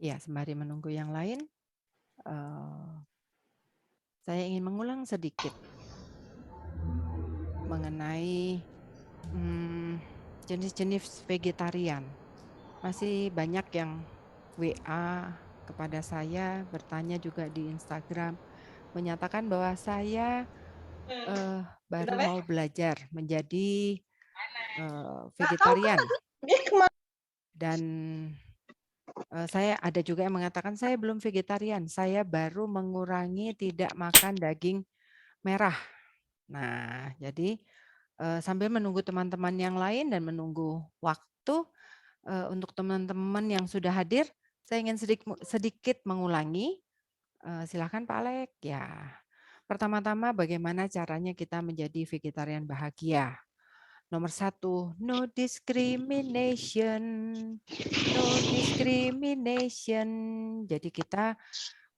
Ya, sembari menunggu yang lain, saya ingin mengulang sedikit mengenai jenis-jenis vegetarian. Masih banyak yang WA kepada saya, bertanya juga di Instagram, menyatakan bahwa saya baru mau belajar menjadi vegetarian. Dan saya ada juga yang mengatakan saya belum vegetarian, saya baru mengurangi tidak makan daging merah. Nah, jadi sambil menunggu teman-teman yang lain dan menunggu waktu untuk teman-teman yang sudah hadir, saya ingin sedikit mengulangi. Silakan Pak Alek. Ya, pertama-tama bagaimana caranya kita menjadi vegetarian bahagia? Nomor 1, no discrimination. No discrimination. Jadi kita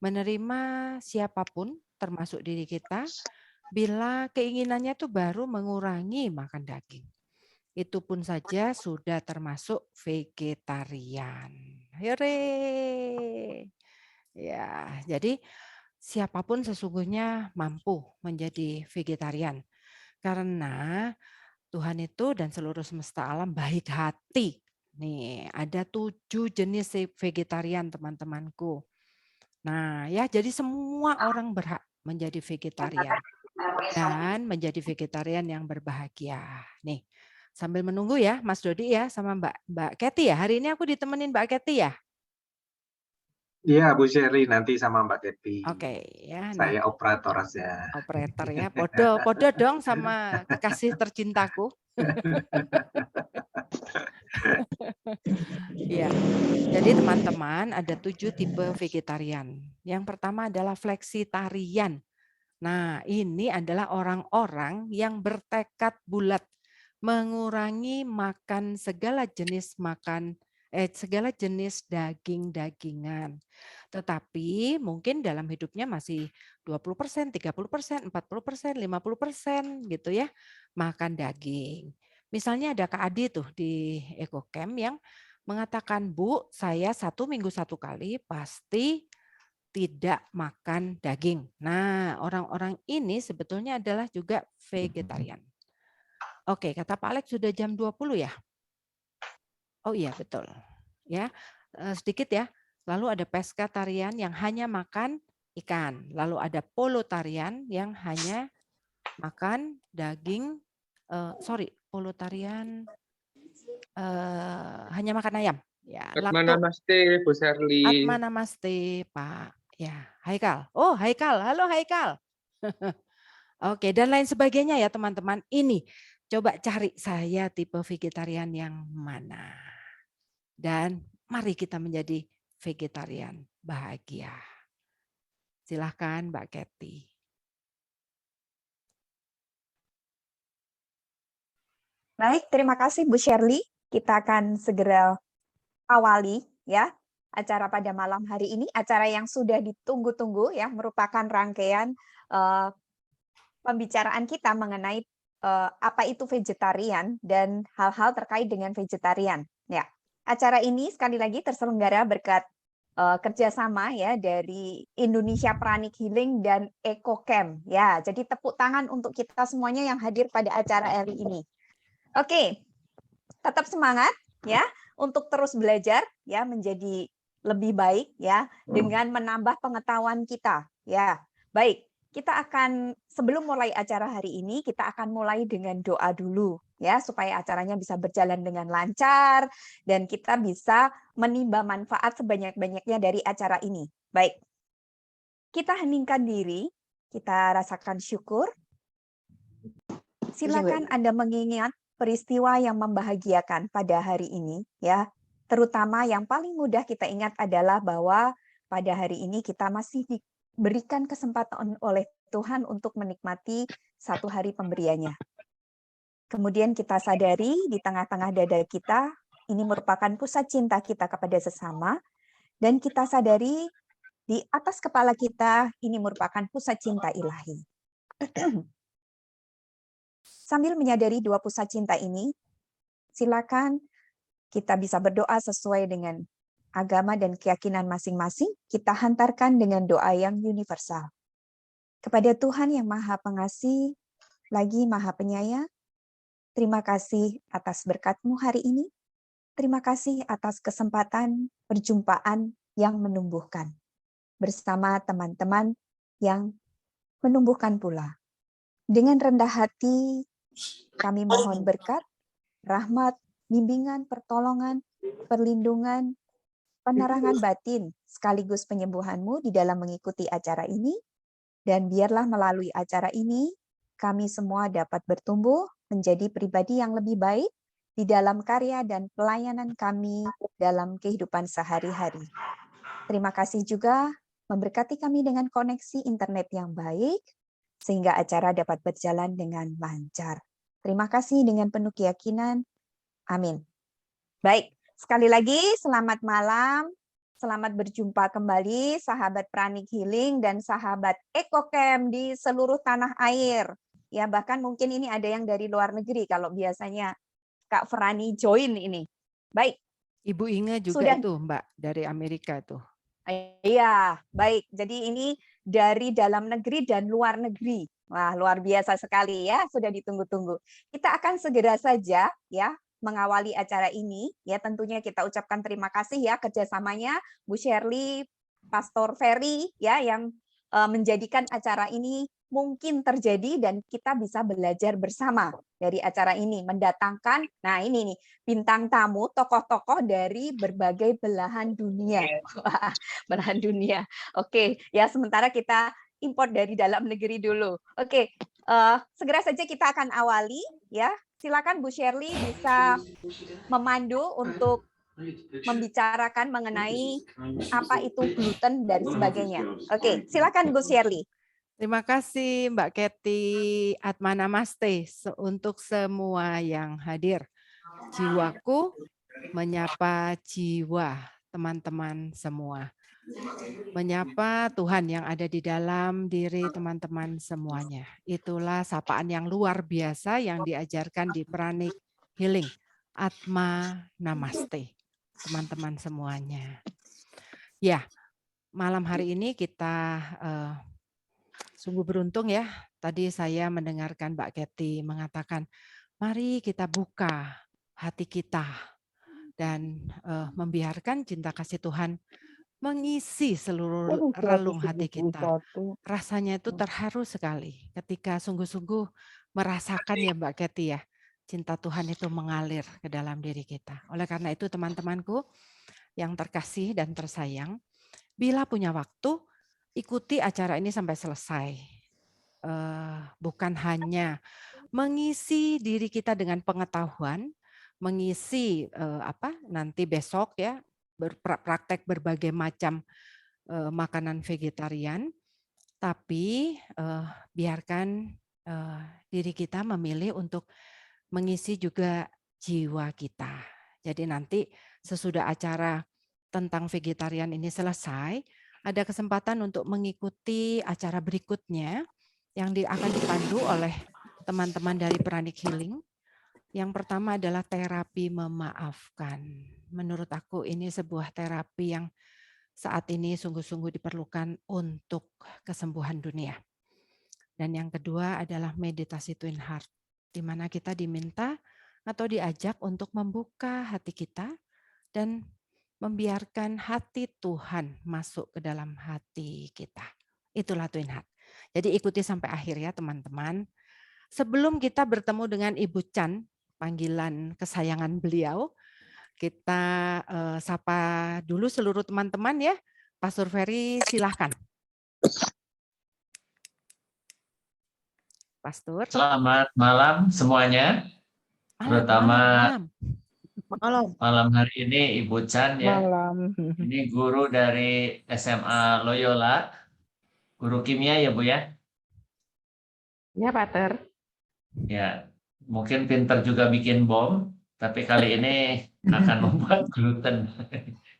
menerima siapapun termasuk diri kita bila keinginannya itu baru mengurangi makan daging. Itu pun saja sudah termasuk vegetarian. Hore. Ya, jadi siapapun sesungguhnya mampu menjadi vegetarian. Karena Tuhan itu dan seluruh semesta alam baik hati. Nih, ada 7 jenis vegetarian teman-temanku. Nah, ya jadi semua orang berhak menjadi vegetarian dan menjadi vegetarian yang berbahagia. Nih, sambil menunggu ya Mas Dodi ya sama Mbak Kety ya. Hari ini aku ditemenin Mbak Kety ya. Iya, Bu Sherly nanti sama Mbak Kety. Oke, ya. Nah, Saya operator aja. operator ya. Podo dong sama kekasih tercintaku. Iya. Jadi teman-teman ada 7 tipe vegetarian. Yang pertama adalah fleksitarian. Nah, ini adalah orang-orang yang bertekad bulat mengurangi makan segala jenis daging-dagingan. Tetapi mungkin dalam hidupnya masih 20%, 30%, 40%, 50% gitu ya, makan daging. Misalnya ada Kak Adi tuh di EcoCamp yang mengatakan, "Bu, saya 1 minggu 1 kali pasti tidak makan daging." Nah, orang-orang ini sebetulnya adalah juga vegetarian. Oke, kata Pak Alex sudah jam 20 ya? Oh iya, betul. Ya, sedikit ya. Lalu ada pescatarian yang hanya makan ikan. Lalu ada polotarian yang hanya makan daging, polotarian hanya makan ayam. Ya, Atmanamaste, Bu Sherly. Atmanamaste, Pak. Ya, Haikal. Oh, Haikal. Halo Haikal. Oke, dan lain sebagainya ya teman-teman. Ini coba cari saya tipe vegetarian yang mana. Dan mari kita menjadi vegetarian bahagia. Silahkan Mbak Kety. Baik, terima kasih Bu Sherly. Kita akan segera awali ya acara pada malam hari ini, acara yang sudah ditunggu-tunggu ya, merupakan rangkaian pembicaraan kita mengenai apa itu vegetarian dan hal-hal terkait dengan vegetarian. Ya, acara ini sekali lagi terselenggara berkat kerjasama ya dari Indonesia Pranic Healing dan EcoCamp. Ya, jadi tepuk tangan untuk kita semuanya yang hadir pada acara hari ini. Oke, tetap semangat ya untuk terus belajar ya menjadi lebih baik ya dengan menambah pengetahuan kita ya. Baik, kita akan sebelum mulai acara hari ini kita akan mulai dengan doa dulu ya supaya acaranya bisa berjalan dengan lancar dan kita bisa menimba manfaat sebanyak-banyaknya dari acara ini. Baik. Kita heningkan diri, kita rasakan syukur. Silakan Anda mengingat peristiwa yang membahagiakan pada hari ini ya. Terutama yang paling mudah kita ingat adalah bahwa pada hari ini kita masih diberikan kesempatan oleh Tuhan untuk menikmati satu hari pemberiannya. Kemudian kita sadari di tengah-tengah dada kita ini merupakan pusat cinta kita kepada sesama dan kita sadari di atas kepala kita ini merupakan pusat cinta ilahi. Sambil menyadari dua pusat cinta ini, silakan kita bisa berdoa sesuai dengan agama dan keyakinan masing-masing. Kita hantarkan dengan doa yang universal. Kepada Tuhan yang Maha Pengasih, lagi Maha Penyayang, terima kasih atas berkat-Mu hari ini. Terima kasih atas kesempatan perjumpaan yang menumbuhkan bersama teman-teman yang menumbuhkan pula. Dengan rendah hati, kami mohon berkat, rahmat, bimbingan, pertolongan, perlindungan, penerangan batin, sekaligus penyembuhan-Mu di dalam mengikuti acara ini. Dan biarlah melalui acara ini, kami semua dapat bertumbuh menjadi pribadi yang lebih baik di dalam karya dan pelayanan kami dalam kehidupan sehari-hari. Terima kasih juga memberkati kami dengan koneksi internet yang baik, sehingga acara dapat berjalan dengan lancar. Terima kasih dengan penuh keyakinan. Amin. Baik, sekali lagi selamat malam. Selamat berjumpa kembali sahabat Pranic Healing dan sahabat EcoCamp di seluruh tanah air. Ya, bahkan mungkin ini ada yang dari luar negeri kalau biasanya Kak Frani join ini. Baik. Ibu Inge juga Sudah. itu, Mbak, dari Amerika tuh. Iya, baik. Jadi ini dari dalam negeri dan luar negeri. Wah, luar biasa sekali ya, sudah ditunggu-tunggu. Kita akan segera saja ya mengawali acara ini. Ya, tentunya kita ucapkan terima kasih ya kerjasamanya Bu Shirley, Pastor Ferry ya yang menjadikan acara ini mungkin terjadi dan kita bisa belajar bersama dari acara ini, mendatangkan, nah ini nih, bintang tamu, tokoh-tokoh dari berbagai belahan dunia. Belahan dunia. Oke, ya sementara kita import dari dalam negeri dulu. Oke, segera saja kita akan awali ya. Silakan Bu Shirley bisa memandu untuk membicarakan mengenai apa itu gluten dan sebagainya. Oke, silakan Bu Shirley. Terima kasih Mbak Kety Atmanamaste untuk semua yang hadir. Jiwaku menyapa jiwa teman-teman semua. Menyapa Tuhan yang ada di dalam diri teman-teman semuanya. Itulah sapaan yang luar biasa yang diajarkan di Pranic Healing. Atma Namaste, teman-teman semuanya. Ya, malam hari ini kita sungguh beruntung ya. Tadi saya mendengarkan Mbak Kety mengatakan, mari kita buka hati kita dan membiarkan cinta kasih Tuhan mengisi seluruh relung hati kita. Rasanya itu terharu sekali ketika sungguh-sungguh merasakan ya Mbak Kety ya, cinta Tuhan itu mengalir ke dalam diri kita. Oleh karena itu teman-temanku yang terkasih dan tersayang, bila punya waktu, ikuti acara ini sampai selesai. Bukan hanya mengisi diri kita dengan pengetahuan, mengisi nanti besok ya, praktek berbagai macam makanan vegetarian, tapi biarkan diri kita memilih untuk mengisi juga jiwa kita. Jadi nanti sesudah acara tentang vegetarian ini selesai, ada kesempatan untuk mengikuti acara berikutnya yang akan dipandu oleh teman-teman dari Pranic Healing. Yang pertama adalah terapi memaafkan. Menurut aku ini sebuah terapi yang saat ini sungguh-sungguh diperlukan untuk kesembuhan dunia. Dan yang kedua adalah meditasi Twin Heart, di mana kita diminta atau diajak untuk membuka hati kita dan membiarkan hati Tuhan masuk ke dalam hati kita. Itulah Twin Heart. Jadi ikuti sampai akhir ya teman-teman. Sebelum kita bertemu dengan Ibu Chan, panggilan kesayangan beliau, kita sapa dulu seluruh teman-teman ya. Pastor Ferry silahkan. Pastor. Selamat malam semuanya. Terutama malam hari ini Ibu Chan ya. Ini guru dari SMA Loyola. Guru kimia ya Bu ya? Ya, Pater. Ya, mungkin pinter juga bikin bom, tapi kali ini akan membuat gluten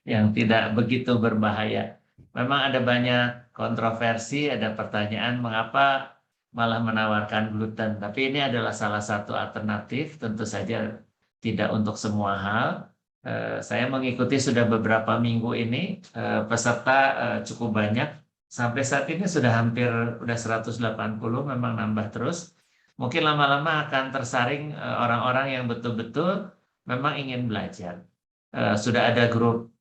yang tidak begitu berbahaya. Memang ada banyak kontroversi, ada pertanyaan mengapa malah menawarkan gluten. Tapi ini adalah salah satu alternatif, tentu saja tidak untuk semua hal. Saya mengikuti sudah beberapa minggu ini, peserta cukup banyak. Sampai saat ini sudah hampir 180, memang nambah terus. Mungkin lama-lama akan tersaring orang-orang yang betul-betul memang ingin belajar. Sudah ada grup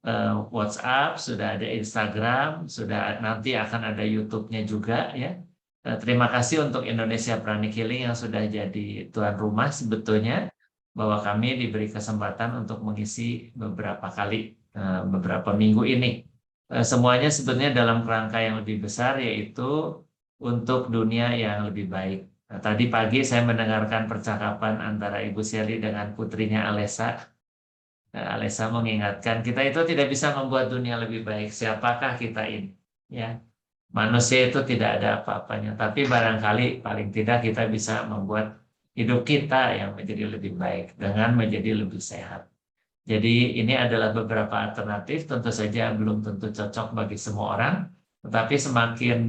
WhatsApp, sudah ada Instagram, sudah nanti akan ada YouTube-nya juga ya. Terima kasih untuk Indonesia Pranic Healing yang sudah jadi tuan rumah sebetulnya, bahwa kami diberi kesempatan untuk mengisi beberapa kali, beberapa minggu ini. Semuanya sebetulnya dalam kerangka yang lebih besar, yaitu untuk dunia yang lebih baik. Tadi pagi saya mendengarkan percakapan antara Ibu Sherly dengan putrinya Alessa. Alessa mengingatkan kita itu tidak bisa membuat dunia lebih baik. Siapakah kita ini? Ya. Manusia itu tidak ada apa-apanya, tapi barangkali paling tidak kita bisa membuat hidup kita yang menjadi lebih baik dengan menjadi lebih sehat. Jadi ini adalah beberapa alternatif, tentu saja belum tentu cocok bagi semua orang, tetapi semakin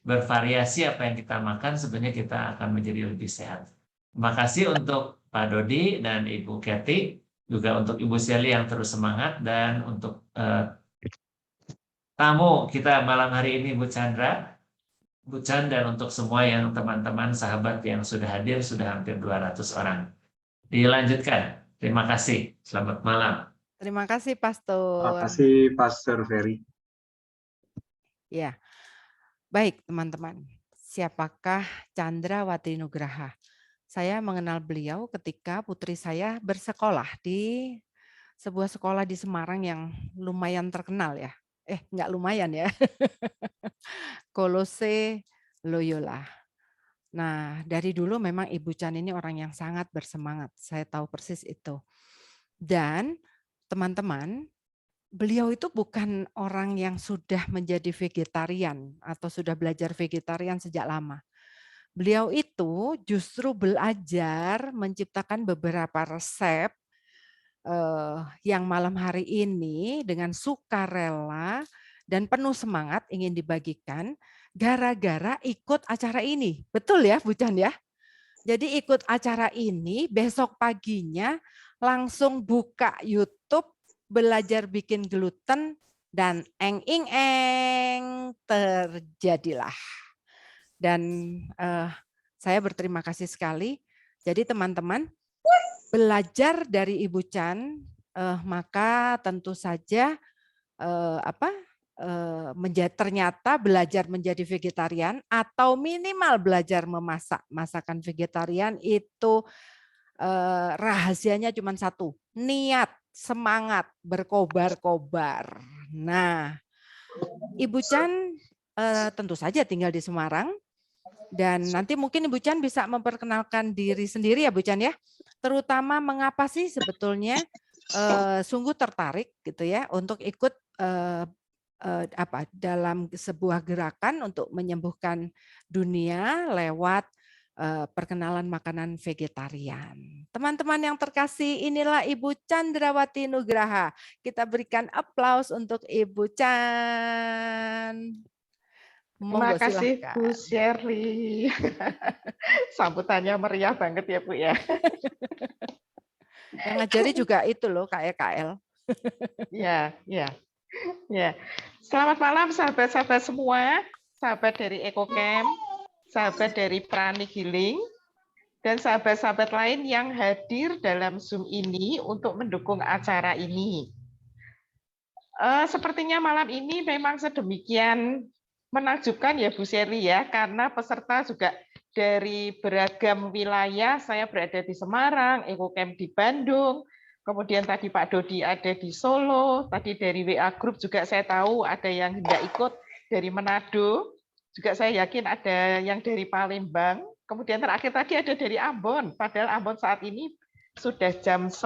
bervariasi apa yang kita makan, sebenarnya kita akan menjadi lebih sehat. Terima kasih untuk Pak Dodi dan Ibu Kathy, juga untuk Ibu Sherly yang terus semangat, dan untuk tamu kita malam hari ini Bu Chandra, Bu Chan, dan untuk semua yang teman-teman sahabat yang sudah hadir, sudah hampir 200 orang. Dilanjutkan. Terima kasih. Selamat malam. Terima kasih, Terima Pastor. kasih Pastor Ferry. Ya, baik teman-teman. Siapakah Chandrawati Nugraha? Saya mengenal beliau ketika putri saya bersekolah di sebuah sekolah di Semarang yang lumayan terkenal ya. Nggak lumayan ya. Kolose Loyola. Nah, dari dulu memang Ibu Chan ini orang yang sangat bersemangat. Saya tahu persis itu. Dan teman-teman, beliau itu bukan orang yang sudah menjadi vegetarian atau sudah belajar vegetarian sejak lama. Beliau itu justru belajar menciptakan beberapa resep yang malam hari ini dengan sukarela dan penuh semangat ingin dibagikan gara-gara ikut acara ini. Betul ya Bu Chan ya? Jadi ikut acara ini besok paginya langsung buka YouTube, belajar bikin gluten, dan eng terjadilah. Dan saya berterima kasih sekali. Jadi teman-teman, belajar dari Ibu Chan, maka tentu saja ternyata belajar menjadi vegetarian atau minimal belajar memasak masakan vegetarian itu rahasianya cuma satu, niat, semangat, berkobar-kobar. Nah, Ibu Chan tentu saja tinggal di Semarang, dan nanti mungkin Ibu Chan bisa memperkenalkan diri sendiri ya Bu Chan ya, terutama mengapa sih sebetulnya sungguh tertarik gitu ya untuk ikut dalam sebuah gerakan untuk menyembuhkan dunia lewat perkenalan makanan vegetarian. Teman-teman yang terkasih, inilah Ibu Chandrawati Nugraha. Kita berikan aplaus untuk Ibu Chan. Terima kasih Bu Sherly. Sambutannya meriah banget ya Bu ya. Yang ngajari juga itu loh KL. Ya. Selamat malam sahabat-sahabat semua, sahabat dari EcoCamp, sahabat dari Pranic Healing, dan sahabat-sahabat lain yang hadir dalam Zoom ini untuk mendukung acara ini. Sepertinya malam ini memang sedemikian menakjubkan ya Bu Sherly ya, karena peserta juga dari beragam wilayah. Saya berada di Semarang, EcoCamp di Bandung, kemudian tadi Pak Dodi ada di Solo, tadi dari WA Group juga saya tahu ada yang hendak ikut dari Manado, juga saya yakin ada yang dari Palembang, kemudian terakhir tadi ada dari Ambon, padahal Ambon saat ini sudah jam 10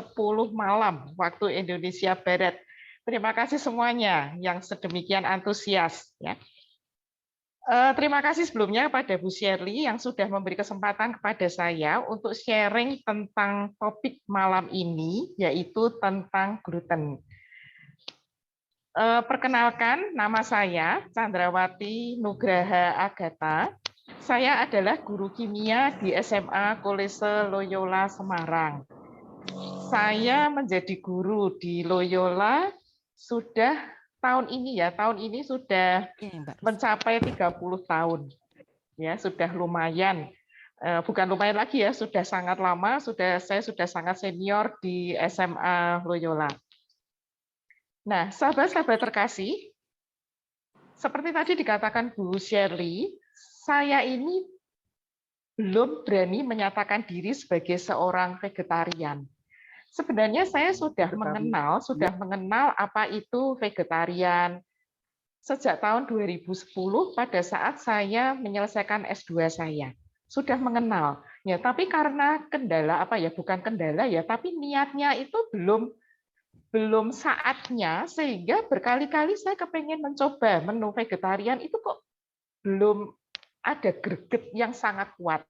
malam waktu Indonesia Barat. Terima kasih semuanya yang sedemikian antusias ya. Terima kasih sebelumnya kepada Bu Sherly yang sudah memberi kesempatan kepada saya untuk sharing tentang topik malam ini, yaitu tentang gluten. Perkenalkan, nama saya Chandrawati Nugraha Agatha. Saya adalah guru kimia di SMA Kolese Loyola Semarang. Saya menjadi guru di Loyola sudah tahun ini sudah mencapai 30 tahun. Ya, sudah lumayan. Bukan lumayan lagi ya, sudah sangat lama, saya sudah sangat senior di SMA Loyola. Nah, sahabat-sahabat terkasih, seperti tadi dikatakan Bu Shirley, saya ini belum berani menyatakan diri sebagai seorang vegetarian. Sebenarnya saya sudah mengenal apa itu vegetarian sejak tahun 2010 pada saat saya menyelesaikan S2 saya. Sudah mengenal. Ya, tapi karena kendala bukan kendala ya, tapi niatnya itu belum saatnya, sehingga berkali-kali saya kepengen mencoba menu vegetarian itu kok belum ada greget yang sangat kuat.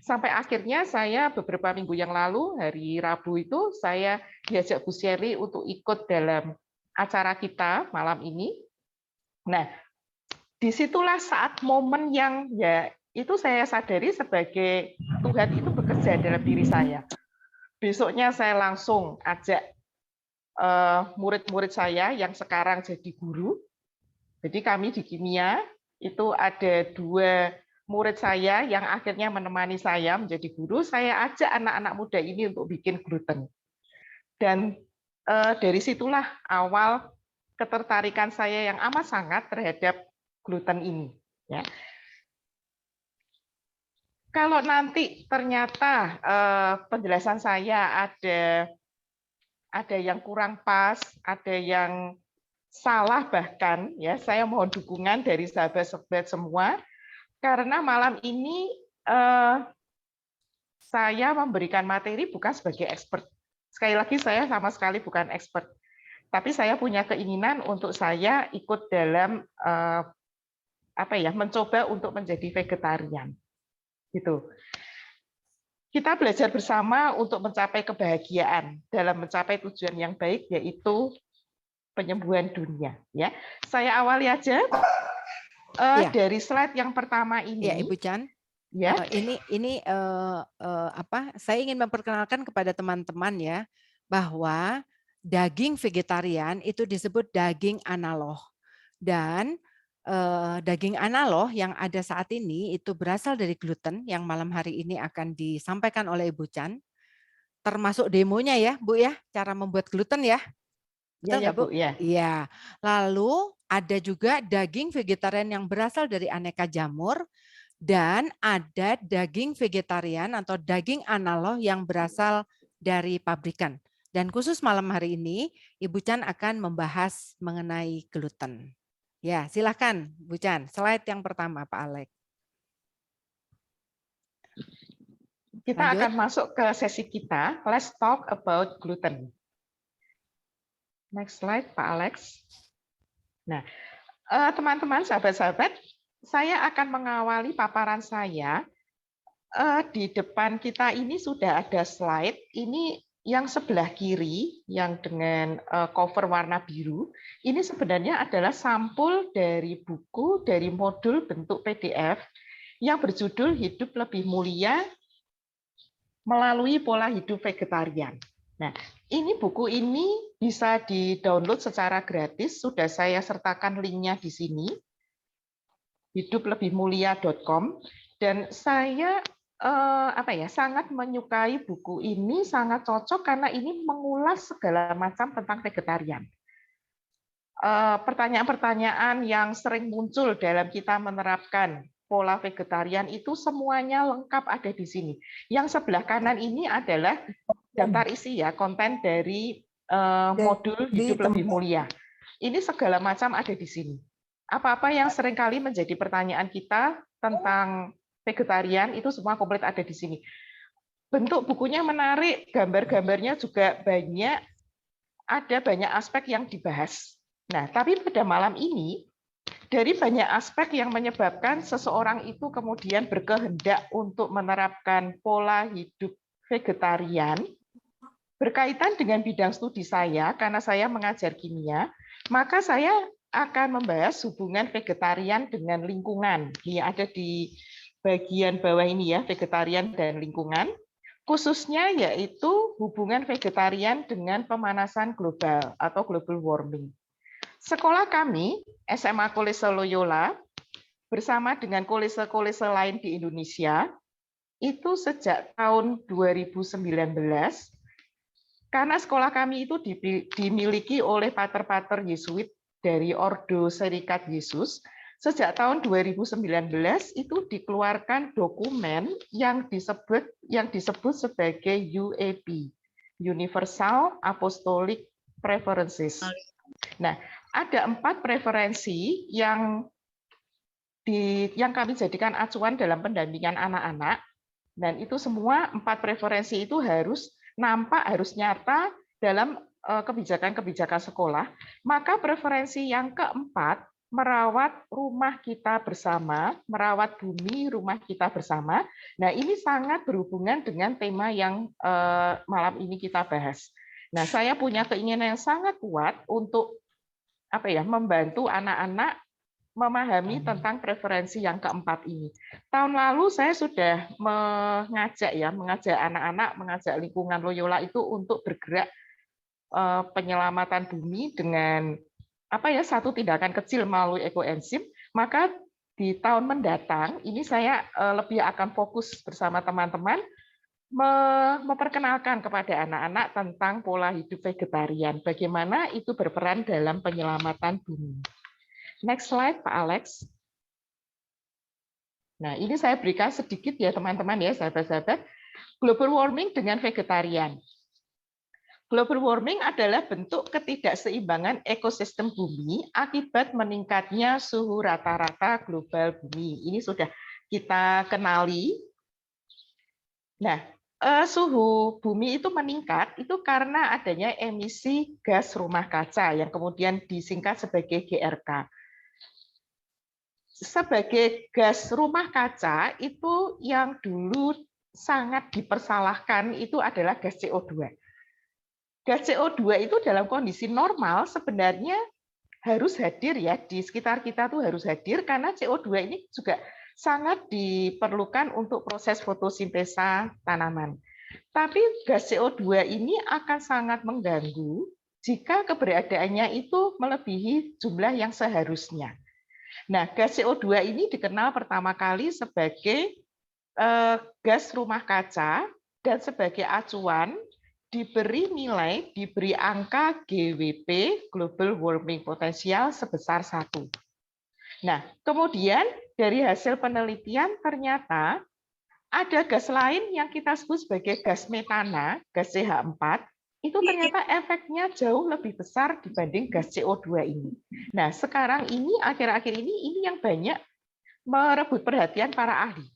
Sampai akhirnya saya beberapa minggu yang lalu, hari Rabu itu, saya diajak Bu Shirley untuk ikut dalam acara kita malam ini. Nah, disitulah saat momen yang itu saya sadari sebagai Tuhan itu bekerja dalam diri saya. Besoknya saya langsung ajak murid-murid saya yang sekarang jadi guru. Jadi kami di kimia itu ada 2 murid saya yang akhirnya menemani saya menjadi guru. Saya ajak anak-anak muda ini untuk bikin gluten. Dan dari situlah awal ketertarikan saya yang amat sangat terhadap gluten ini. Ya. Kalau nanti ternyata penjelasan saya ada yang kurang pas, ada yang salah bahkan, ya saya mohon dukungan dari sahabat-sahabat semua, karena malam ini saya memberikan materi bukan sebagai expert. Sekali lagi saya sama sekali bukan expert, tapi saya punya keinginan untuk saya ikut dalam mencoba untuk menjadi vegetarian. Gitu. Kita belajar bersama untuk mencapai kebahagiaan dalam mencapai tujuan yang baik, yaitu penyembuhan dunia. Ya, saya awali aja dari slide yang pertama ini. Ya, Ibu Chan. Ya. Saya ingin memperkenalkan kepada teman-teman ya bahwa daging vegetarian itu disebut daging analog, dan daging analog yang ada saat ini itu berasal dari gluten yang malam hari ini akan disampaikan oleh Ibu Chan, termasuk demonya ya Bu ya, cara membuat gluten ya. Betul nggak Bu? Iya. Lalu ada juga daging vegetarian yang berasal dari aneka jamur, dan ada daging vegetarian atau daging analog yang berasal dari pabrikan. Dan khusus malam hari ini Ibu Chan akan membahas mengenai gluten. Ya, silakan Bu Chan. Slide yang pertama, Pak Alex. Kita akan masuk ke sesi kita. Let's talk about gluten. Next slide, Pak Alex. Nah, teman-teman, sahabat-sahabat, saya akan mengawali paparan saya. Di depan kita ini sudah ada slide. Ini yang sebelah kiri, yang dengan cover warna biru, ini sebenarnya adalah sampul dari buku, dari modul bentuk PDF yang berjudul Hidup Lebih Mulia Melalui Pola Hidup Vegetarian. Nah, ini buku ini bisa di-download secara gratis, sudah saya sertakan linknya di sini, hiduplebihmulia.com, dan saya sangat menyukai buku ini, sangat cocok karena ini mengulas segala macam tentang vegetarian. Pertanyaan-pertanyaan yang sering muncul dalam kita menerapkan pola vegetarian itu semuanya lengkap ada di sini. Yang sebelah kanan ini adalah daftar isi ya, konten dari modul Hidup Lebih Mulia. Ini segala macam ada di sini. Apa-apa yang seringkali menjadi pertanyaan kita tentang vegetarian itu semua komplit ada di sini. Bentuk bukunya menarik, gambar-gambarnya juga banyak, ada banyak aspek yang dibahas. Nah, tapi pada malam ini, dari banyak aspek yang menyebabkan seseorang itu kemudian berkehendak untuk menerapkan pola hidup vegetarian, berkaitan dengan bidang studi saya, karena saya mengajar kimia, maka saya akan membahas hubungan vegetarian dengan lingkungan. Ini ada di bagian bawah ini ya, vegetarian dan lingkungan, khususnya yaitu hubungan vegetarian dengan pemanasan global atau global warming. Sekolah kami, SMA Kolese Loyola, bersama dengan kolese-kolese lain di Indonesia, itu sejak tahun 2019, karena sekolah kami itu dimiliki oleh pater-pater Yesuit dari Ordo Serikat Yesus, sejak tahun 2019 itu dikeluarkan dokumen yang disebut sebagai UAP, Universal Apostolic Preferences. Nah, ada 4 preferensi yang kami jadikan acuan dalam pendampingan anak-anak, dan itu semua 4 preferensi itu harus nampak, harus nyata dalam kebijakan-kebijakan sekolah. Maka preferensi yang keempat, merawat rumah kita bersama, merawat bumi rumah kita bersama. Nah, ini sangat berhubungan dengan tema yang malam ini kita bahas. Nah, saya punya keinginan yang sangat kuat untuk membantu anak-anak memahami tentang preferensi yang keempat ini. Tahun lalu saya sudah mengajak anak-anak, mengajak lingkungan Loyola itu untuk bergerak penyelamatan bumi dengan satu tindakan kecil melalui ekoenzim. Maka di tahun mendatang ini saya lebih akan fokus bersama teman-teman memperkenalkan kepada anak-anak tentang pola hidup vegetarian, bagaimana itu berperan dalam penyelamatan bumi. Next slide, Pak Alex. Nah, ini saya berikan sedikit ya teman-teman ya, sahabat-sahabat, global warming dengan vegetarian. Global warming adalah bentuk ketidakseimbangan ekosistem bumi akibat meningkatnya suhu rata-rata global bumi. Ini sudah kita kenali. Nah, suhu bumi itu meningkat itu karena adanya emisi gas rumah kaca yang kemudian disingkat sebagai GRK. Sebagai gas rumah kaca itu yang dulu sangat dipersalahkan itu adalah gas CO2. Gas CO2 itu dalam kondisi normal sebenarnya harus hadir ya di sekitar kita tuh harus hadir karena CO2 ini juga sangat diperlukan untuk proses fotosintesa tanaman. Tapi gas CO2 ini akan sangat mengganggu jika keberadaannya itu melebihi jumlah yang seharusnya. Nah, gas CO2 ini dikenal pertama kali sebagai gas rumah kaca dan sebagai acuan diberi angka GWP, Global Warming Potential, sebesar 1. Nah, kemudian dari hasil penelitian ternyata ada gas lain yang kita sebut sebagai gas metana, gas CH4, itu ternyata efeknya jauh lebih besar dibanding gas CO2 ini. Nah, sekarang ini, akhir-akhir ini yang banyak merebut perhatian para ahli.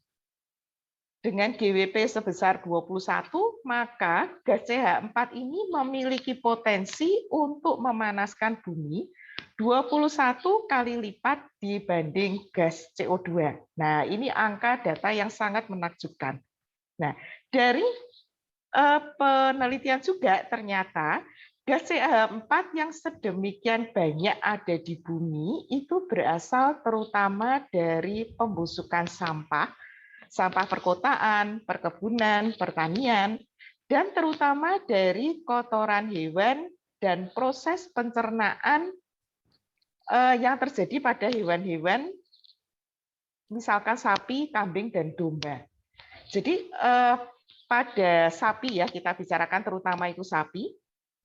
Dengan GWP sebesar 21, maka gas CH4 ini memiliki potensi untuk memanaskan bumi 21 kali lipat dibanding gas CO2. Nah, ini angka data yang sangat menakjubkan. Nah, dari penelitian juga ternyata gas CH4 yang sedemikian banyak ada di bumi itu berasal terutama dari pembusukan sampah perkotaan, perkebunan, pertanian, dan terutama dari kotoran hewan dan proses pencernaan yang terjadi pada hewan-hewan, misalkan sapi, kambing, dan domba. Jadi pada sapi ya, kita bicarakan terutama itu sapi.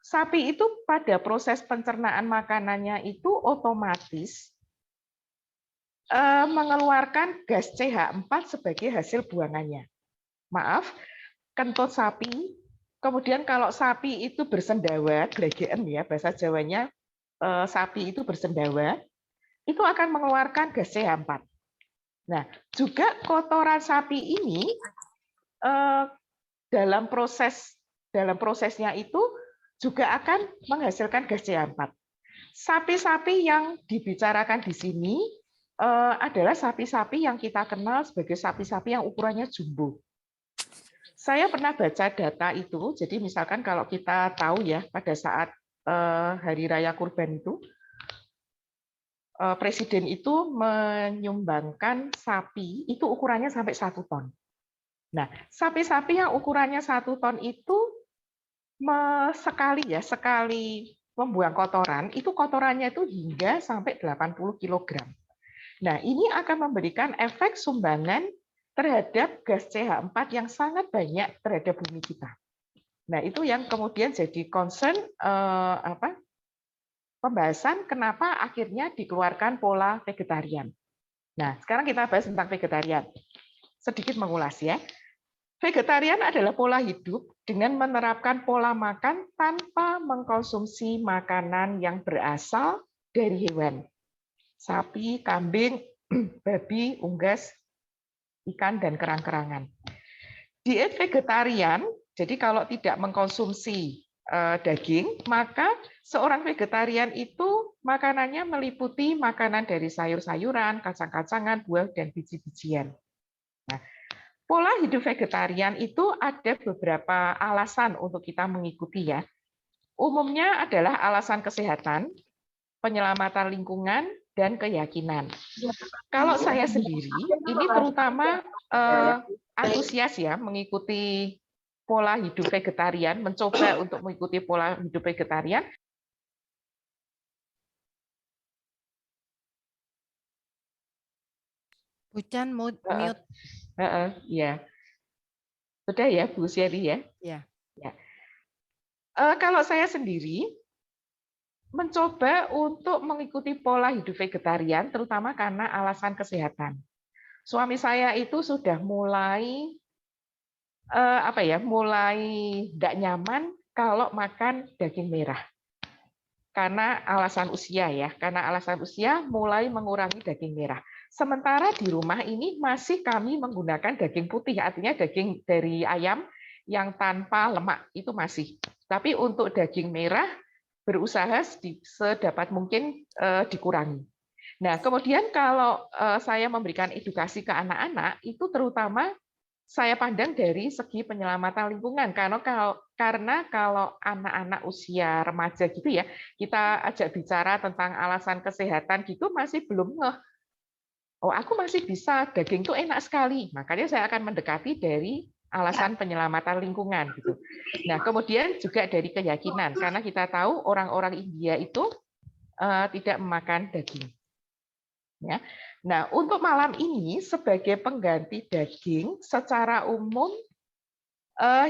Sapi itu pada proses pencernaan makanannya itu otomatis mengeluarkan gas CH4 sebagai hasil buangannya. Maaf, kentut sapi. Kemudian kalau sapi itu bersendawa, glegeen ya, bahasa Jawanya sapi itu bersendawa, itu akan mengeluarkan gas CH4. Nah, juga kotoran sapi ini dalam prosesnya itu juga akan menghasilkan gas CH4. Sapi-sapi yang dibicarakan di sini adalah sapi-sapi yang kita kenal sebagai sapi-sapi yang ukurannya jumbo. Saya pernah baca data itu, jadi misalkan kalau kita tahu ya pada saat Hari Raya Kurban itu, Presiden itu menyumbangkan sapi itu ukurannya sampai 1 ton. Nah, sapi-sapi yang ukurannya 1 ton itu sekali membuang kotoran, itu kotorannya itu hingga sampai 80 kg. Nah, ini akan memberikan efek sumbangan terhadap gas CH4 yang sangat banyak terhadap bumi kita. Nah, itu yang kemudian jadi concern pembahasan kenapa akhirnya dikeluarkan pola vegetarian. Nah, sekarang kita bahas tentang vegetarian. Sedikit mengulas ya. Vegetarian adalah pola hidup dengan menerapkan pola makan tanpa mengkonsumsi makanan yang berasal dari hewan. Sapi, kambing, babi, unggas, ikan, dan kerang-kerangan. Diet vegetarian, jadi kalau tidak mengkonsumsi daging, maka seorang vegetarian itu makanannya meliputi makanan dari sayur-sayuran, kacang-kacangan, buah, dan biji-bijian. Nah, pola hidup vegetarian itu ada beberapa alasan untuk kita mengikuti ya. Umumnya adalah alasan kesehatan, penyelamatan lingkungan, dan keyakinan. Kalau saya sendiri, ini terutama antusias ya mengikuti pola hidup vegetarian, mencoba untuk mengikuti pola hidup vegetarian. Bucan mute. Ya, sudah ya Bu Sherry ya. Ya. Kalau saya sendiri mencoba untuk mengikuti pola hidup vegetarian, terutama karena alasan kesehatan. Suami saya itu sudah mulai mulai tidak nyaman kalau makan daging merah. Karena alasan usia ya, karena alasan usia mulai mengurangi daging merah. Sementara di rumah ini masih kami menggunakan daging putih, artinya daging dari ayam yang tanpa lemak itu masih. Tapi untuk daging merah berusaha sedapat mungkin dikurangi. Nah, kemudian kalau saya memberikan edukasi ke anak-anak, itu terutama saya pandang dari segi penyelamatan lingkungan. Karena kalau anak-anak usia remaja gitu ya, kita ajak bicara tentang alasan kesehatan gitu masih belum ngeh. Oh, aku masih bisa, daging itu enak sekali. Makanya saya akan mendekati dari alasan penyelamatan lingkungan gitu. Nah, kemudian juga dari keyakinan karena kita tahu orang-orang India itu tidak memakan daging. Ya. Nah, untuk malam ini sebagai pengganti daging secara umum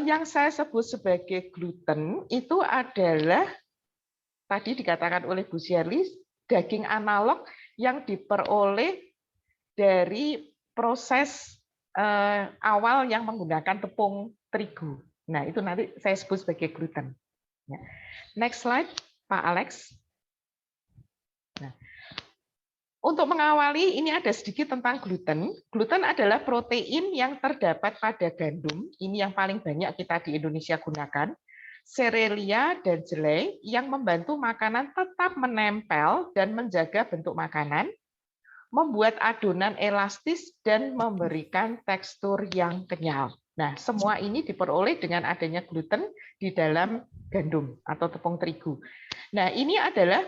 yang saya sebut sebagai gluten itu adalah tadi dikatakan oleh Bu Shirley daging analog yang diperoleh dari proses awal yang menggunakan tepung terigu. Nah, itu nanti saya sebut sebagai gluten. Next slide, Pak Alex. Nah, untuk mengawali, ini ada sedikit tentang gluten. Gluten adalah protein yang terdapat pada gandum. Ini yang paling banyak kita di Indonesia gunakan. Serelia dan jelai yang membantu makanan tetap menempel dan menjaga bentuk makanan, membuat adonan elastis dan memberikan tekstur yang kenyal. Nah, semua ini diperoleh dengan adanya gluten di dalam gandum atau tepung terigu. Nah, ini adalah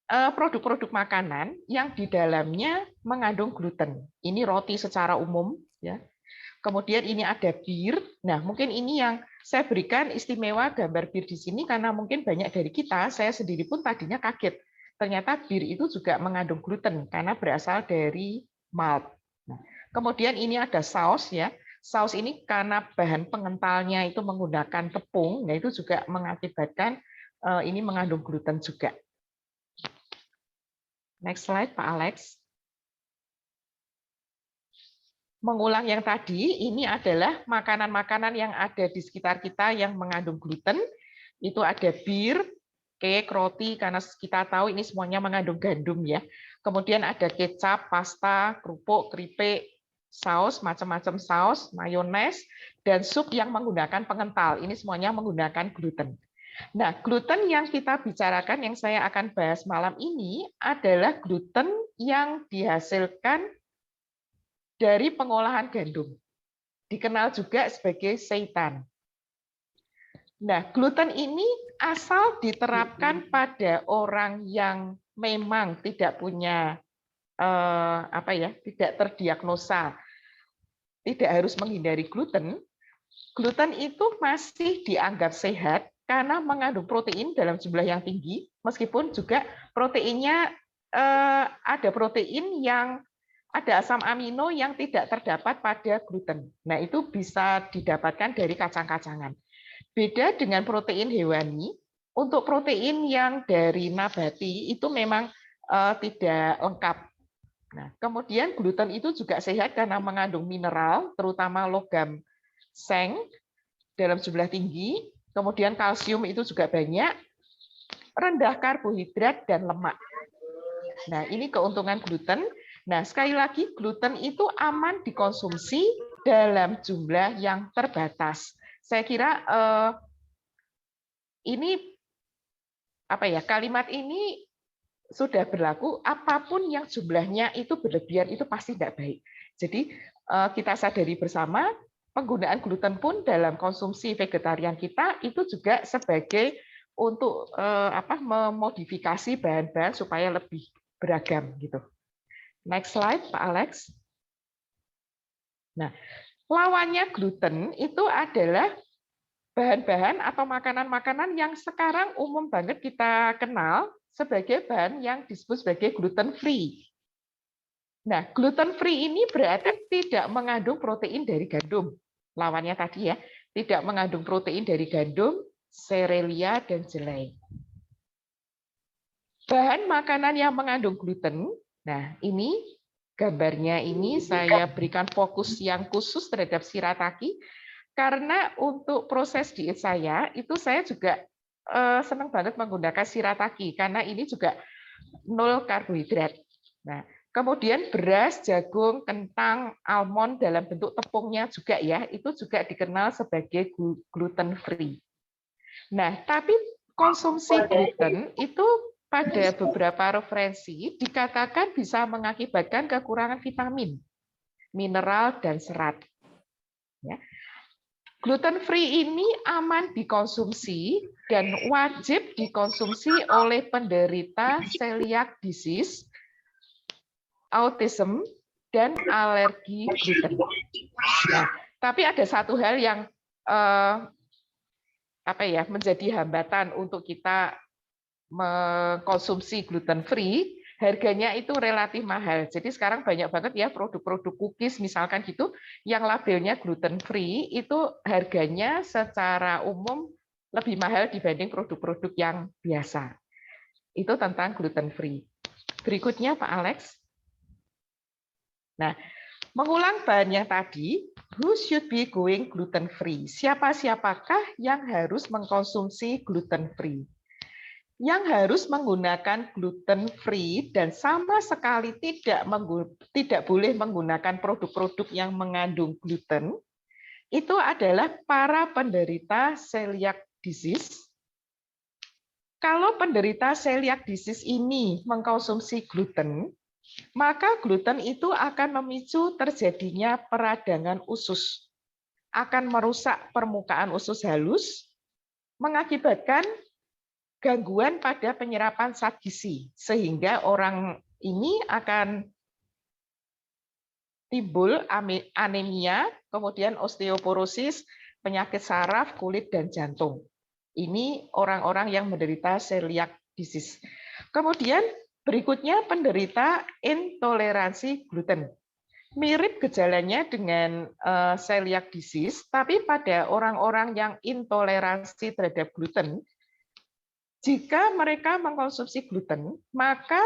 produk-produk makanan yang di dalamnya mengandung gluten. Ini roti secara umum, ya. Kemudian ini ada bir. Nah, mungkin ini yang saya berikan istimewa gambar bir di sini karena mungkin banyak dari kita, saya sendiri pun tadinya kaget. Ternyata bir itu juga mengandung gluten karena berasal dari malt. Nah, kemudian ini ada saus ya. Saus ini karena bahan pengentalnya itu menggunakan tepung, nah itu juga mengakibatkan ini mengandung gluten juga. Next slide, Pak Alex. Mengulang yang tadi, ini adalah makanan-makanan yang ada di sekitar kita yang mengandung gluten. Itu ada bir, cake, roti, karena kita tahu ini semuanya mengandung gandum ya. Kemudian ada kecap, pasta, kerupuk, keripik, saus, macam-macam saus, mayones, dan sup yang menggunakan pengental. Ini semuanya menggunakan gluten. Nah, gluten yang kita bicarakan, yang saya akan bahas malam ini adalah gluten yang dihasilkan dari pengolahan gandum. Dikenal juga sebagai seitan. Nah, gluten ini asal diterapkan pada orang yang memang tidak punya tidak terdiagnosa, tidak harus menghindari gluten, gluten itu masih dianggap sehat karena mengandung protein dalam jumlah yang tinggi, meskipun juga proteinnya ada protein yang ada asam amino yang tidak terdapat pada gluten. Nah, itu bisa didapatkan dari kacang-kacangan. Beda dengan protein hewani, untuk protein yang dari nabati itu memang tidak lengkap. Nah, kemudian gluten itu juga sehat karena mengandung mineral, terutama logam seng dalam jumlah tinggi, kemudian kalsium itu juga banyak, rendah karbohidrat dan lemak. Nah, ini keuntungan gluten. Nah, sekali lagi gluten itu aman dikonsumsi dalam jumlah yang terbatas. Saya kira ini kalimat ini sudah berlaku, apapun yang jumlahnya itu berlebihan itu pasti tidak baik. Jadi kita sadari bersama, penggunaan gluten pun dalam konsumsi vegetarian kita itu juga sebagai untuk memodifikasi bahan-bahan supaya lebih beragam gitu. Next slide, Pak Alex. Nah, lawannya gluten itu adalah bahan-bahan atau makanan-makanan yang sekarang umum banget kita kenal sebagai bahan yang disebut sebagai gluten free. Nah, gluten free ini berarti tidak mengandung protein dari gandum. Lawannya tadi ya, tidak mengandung protein dari gandum, serelia, dan jelai. Bahan makanan yang mengandung gluten, nah ini gambarnya ini saya berikan fokus yang khusus terhadap shirataki, karena untuk proses diet saya, itu saya juga senang banget menggunakan shirataki karena ini juga 0 karbohidrat. Nah, kemudian beras, jagung, kentang, almond dalam bentuk tepungnya juga ya, itu juga dikenal sebagai gluten free. Nah, tapi konsumsi gluten itu pada beberapa referensi dikatakan bisa mengakibatkan kekurangan vitamin, mineral, dan serat. Ya. Gluten free ini aman dikonsumsi dan wajib dikonsumsi oleh penderita celiac disease, autism, dan alergi gluten. Nah, tapi ada satu hal yang menjadi hambatan untuk kita mengkonsumsi gluten free, harganya itu relatif mahal. Jadi sekarang banyak banget ya produk-produk cookies misalkan gitu yang labelnya gluten free itu harganya secara umum lebih mahal dibanding produk-produk yang biasa. Itu tentang gluten free. Berikutnya Pak Alex. Nah, mengulang bahannya tadi, who should be going gluten free? Siapa-siapakah yang harus mengkonsumsi gluten free? Yang harus menggunakan gluten free dan sama sekali tidak boleh menggunakan produk-produk yang mengandung gluten itu adalah para penderita celiac disease. Kalau penderita celiac disease ini mengkonsumsi gluten, maka gluten itu akan memicu terjadinya peradangan usus, akan merusak permukaan usus halus, mengakibatkan gangguan pada penyerapan zat gizi, sehingga orang ini akan timbul anemia, kemudian osteoporosis, penyakit saraf, kulit, dan jantung. Ini orang-orang yang menderita celiac disease. Kemudian berikutnya penderita intoleransi gluten. Mirip gejalanya dengan celiac disease, tapi pada orang-orang yang intoleransi terhadap gluten, jika mereka mengkonsumsi gluten, maka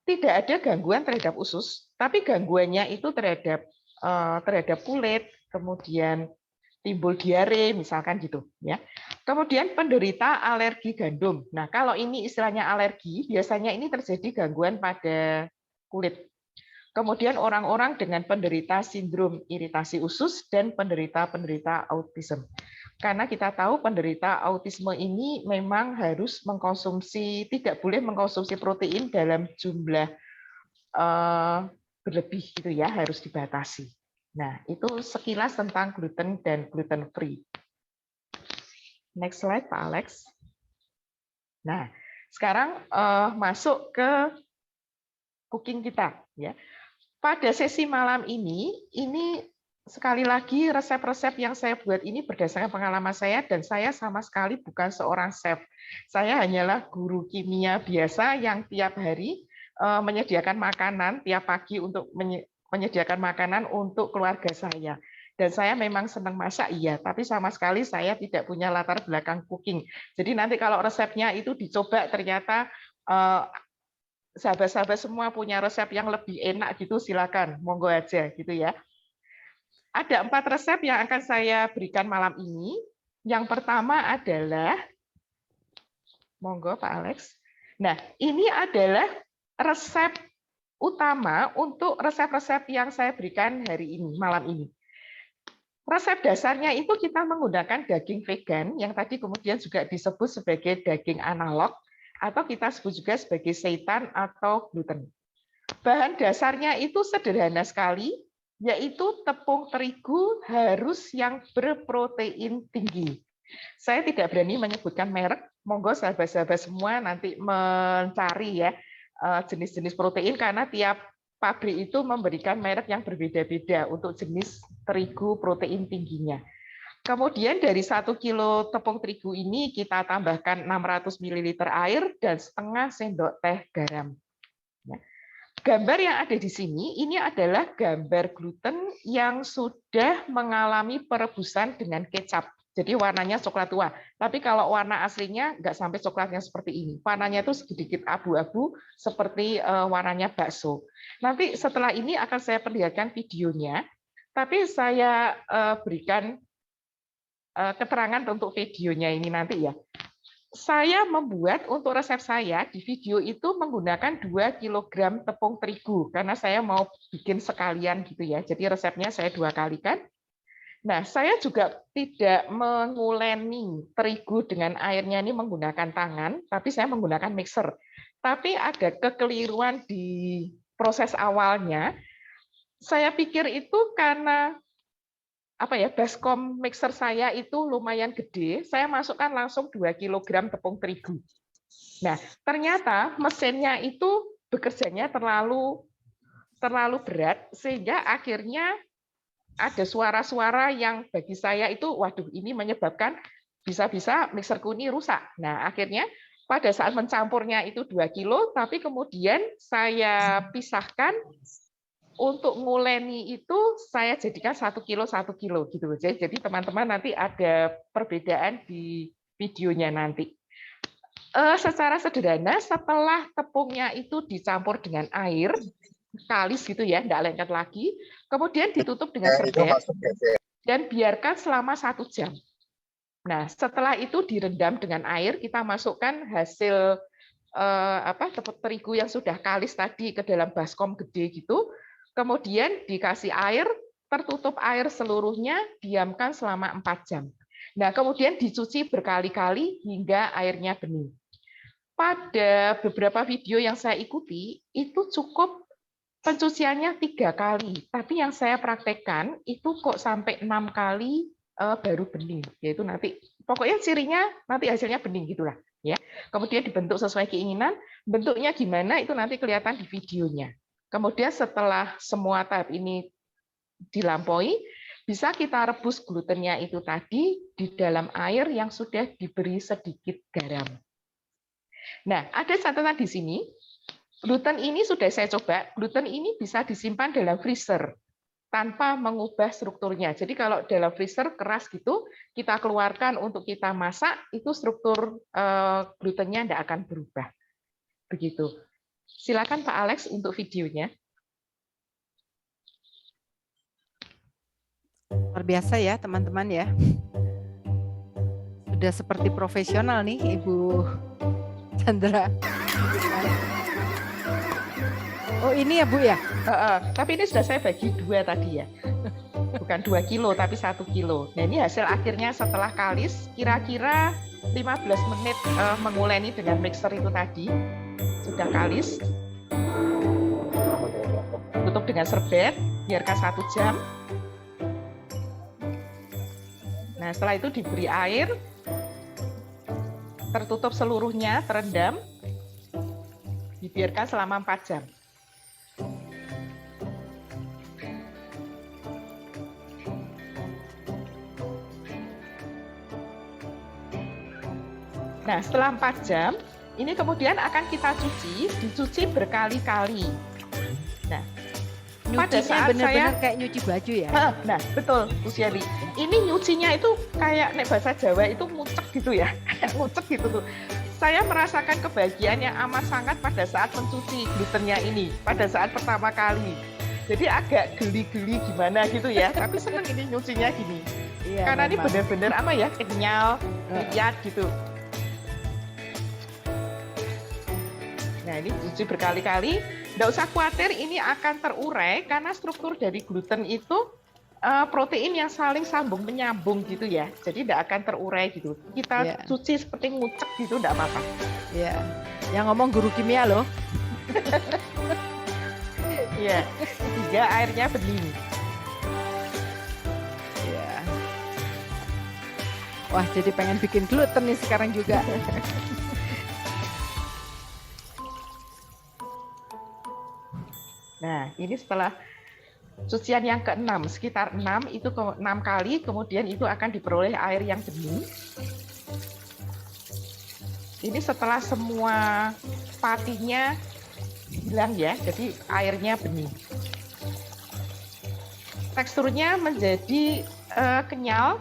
tidak ada gangguan terhadap usus, tapi gangguannya itu terhadap kulit, kemudian timbul diare, misalkan gitu, ya. Kemudian penderita alergi gandum. Nah, kalau ini istilahnya alergi, biasanya ini terjadi gangguan pada kulit. Kemudian orang-orang dengan penderita sindrom iritasi usus dan penderita autism. Karena kita tahu penderita autisme ini memang harus mengkonsumsi, tidak boleh mengkonsumsi protein dalam jumlah berlebih gitu ya, harus dibatasi. Nah, itu sekilas tentang gluten dan gluten free. Next slide, Pak Alex. Nah, sekarang masuk ke cooking kita, ya. Pada sesi malam ini sekali lagi resep-resep yang saya buat ini berdasarkan pengalaman saya dan saya sama sekali bukan seorang chef. Saya hanyalah guru kimia biasa yang tiap hari menyediakan makanan tiap pagi untuk menyediakan makanan untuk keluarga saya. Dan saya memang senang masak, iya, tapi sama sekali saya tidak punya latar belakang cooking. Jadi nanti kalau resepnya itu dicoba ternyata sahabat-sahabat semua punya resep yang lebih enak gitu, silakan, monggo aja gitu ya. Ada 4 resep yang akan saya berikan malam ini. Yang pertama adalah, monggo Pak Alex. Nah, ini adalah resep utama untuk resep-resep yang saya berikan hari ini, malam ini. Resep dasarnya itu kita menggunakan daging vegan, yang tadi kemudian juga disebut sebagai daging analog, atau kita sebut juga sebagai seitan atau gluten. Bahan dasarnya itu sederhana sekali, yaitu tepung terigu harus yang berprotein tinggi. Saya tidak berani menyebutkan merek, monggo sahabat-sahabat semua nanti mencari ya jenis-jenis protein, karena tiap pabrik itu memberikan merek yang berbeda-beda untuk jenis terigu protein tingginya. Kemudian dari 1 kilo tepung terigu ini kita tambahkan 600 ml air dan setengah sendok teh garam. Gambar yang ada di sini ini adalah gambar gluten yang sudah mengalami perebusan dengan kecap. Jadi warnanya coklat tua. Tapi kalau warna aslinya nggak sampai coklatnya seperti ini. Warnanya itu sedikit abu-abu seperti warnanya bakso. Nanti setelah ini akan saya perlihatkan videonya. Tapi saya berikan keterangan untuk videonya ini nanti ya. Saya membuat untuk resep saya di video itu menggunakan 2 kg tepung terigu karena saya mau bikin sekalian gitu ya. Jadi resepnya saya 2 kalikan. Nah, saya juga tidak menguleni terigu dengan airnya ini menggunakan tangan, tapi saya menggunakan mixer. Tapi ada kekeliruan di proses awalnya. Saya pikir itu karena baskom mixer saya itu lumayan gede, saya masukkan langsung 2 kg tepung terigu. Nah, ternyata mesinnya itu bekerjanya terlalu berat, sehingga akhirnya ada suara-suara yang bagi saya itu, waduh, ini menyebabkan bisa-bisa mixerku ini rusak. Nah, akhirnya pada saat mencampurnya itu 2 kilo, tapi kemudian saya pisahkan. Untuk nguleni itu saya jadikan 1 kilo gitu. Jadi teman-teman nanti ada perbedaan di videonya nanti. Secara sederhana setelah tepungnya itu dicampur dengan air, kalis gitu ya, enggak lengket lagi, kemudian ditutup dengan serbet dan biarkan selama 1 jam. Nah, setelah itu direndam dengan air, kita masukkan hasil tepung terigu yang sudah kalis tadi ke dalam baskom gede gitu. Kemudian dikasih air, tertutup air seluruhnya, diamkan selama 4 jam. Nah, kemudian dicuci berkali-kali hingga airnya bening. Pada beberapa video yang saya ikuti, itu cukup pencuciannya 3 kali. Tapi yang saya praktekkan, itu kok sampai 6 kali baru bening. Yaitu nanti, pokoknya cirinya nanti hasilnya bening gitulah. Ya. Kemudian dibentuk sesuai keinginan, bentuknya gimana itu nanti kelihatan di videonya. Kemudian setelah semua tahap ini dilampaui, bisa kita rebus glutennya itu tadi di dalam air yang sudah diberi sedikit garam. Nah, ada catatan di sini. Gluten ini sudah saya coba, gluten ini bisa disimpan dalam freezer tanpa mengubah strukturnya. Jadi kalau dalam freezer keras gitu, kita keluarkan untuk kita masak, itu struktur glutennya tidak akan berubah. Begitu. Silakan Pak Alex untuk videonya. Luar biasa ya teman-teman ya. Sudah seperti profesional nih Ibu Chandra. Oh ini ya Bu ya? Tapi ini sudah saya bagi 2 tadi ya. Bukan 2 kilo tapi 1 kilo. Nah ini hasil akhirnya setelah kalis, kira-kira 15 menit menguleni dengan mixer itu tadi. Sudah kalis, tutup dengan serbet, biarkan 1 jam. Nah, setelah itu diberi air, tertutup seluruhnya, terendam, dibiarkan selama 4 jam. Nah, setelah 4 jam, ini kemudian akan kita dicuci berkali-kali. Nah, pada Nyucinya saat benar-benar saya kayak nyuci baju ya? Nah, betul, Bu Sherly. Ini nyucinya itu kayak nek bahasa Jawa itu ngucek gitu ya. Kayak ngucek gitu tuh. Saya merasakan kebahagiaan yang amat sangat pada saat mencuci glutennya ini, pada saat pertama kali. Jadi agak geli-geli gimana gitu ya, tapi seneng ini nyucinya gini. Iya, Karena ini memang. benar-benar apa ya, kenyal, lihat gitu. Nah, ini cuci berkali-kali. Nggak usah khawatir, ini akan terurai karena struktur dari gluten itu protein yang saling sambung menyambung gitu ya. Jadi nggak akan terurai gitu. Kita Iya. cuci seperti ngucek gitu, nggak apa-apa. Iya. Yang ngomong guru kimia loh. Iya. Ketiga, airnya bening. Iya. Wah, jadi pengen bikin gluten nih sekarang juga. Nah, ini setelah cucian yang ke-6, sekitar 6 itu 6 kali, kemudian itu akan diperoleh air yang bening. Ini setelah semua patinya hilang ya, jadi airnya bening. Teksturnya menjadi kenyal.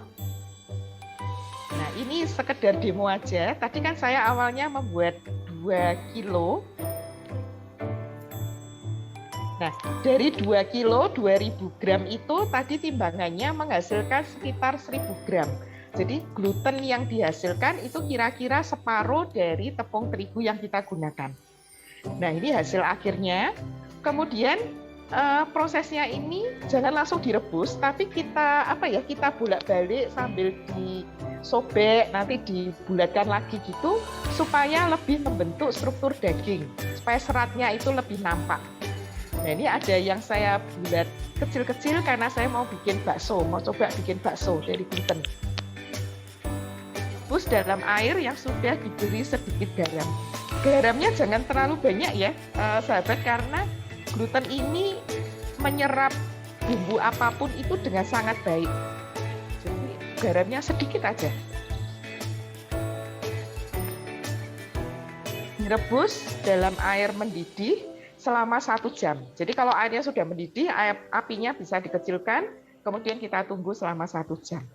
Nah, ini sekedar demo aja. Tadi kan saya awalnya membuat 2 kilo. Nah, dari 2 kilo 2000 gram itu tadi timbangannya menghasilkan sekitar 1000 gram. Jadi gluten yang dihasilkan itu kira-kira separuh dari tepung terigu yang kita gunakan. Nah, ini hasil akhirnya. Kemudian prosesnya ini jangan langsung direbus, tapi kita kita bolak-balik sambil disobek, nanti dibulatkan lagi gitu supaya lebih membentuk struktur daging, supaya seratnya itu lebih nampak. Nah, ini ada yang saya bulat kecil-kecil karena saya mau bikin bakso, mau coba bikin bakso dari gluten. Rebus dalam air yang sudah diberi sedikit garam. Garamnya jangan terlalu banyak ya, sahabat, karena gluten ini menyerap bumbu apapun itu dengan sangat baik. Jadi garamnya sedikit aja. Direbus dalam air mendidih selama 1 jam. Jadi kalau airnya sudah mendidih, apinya bisa dikecilkan, kemudian kita tunggu selama 1 jam.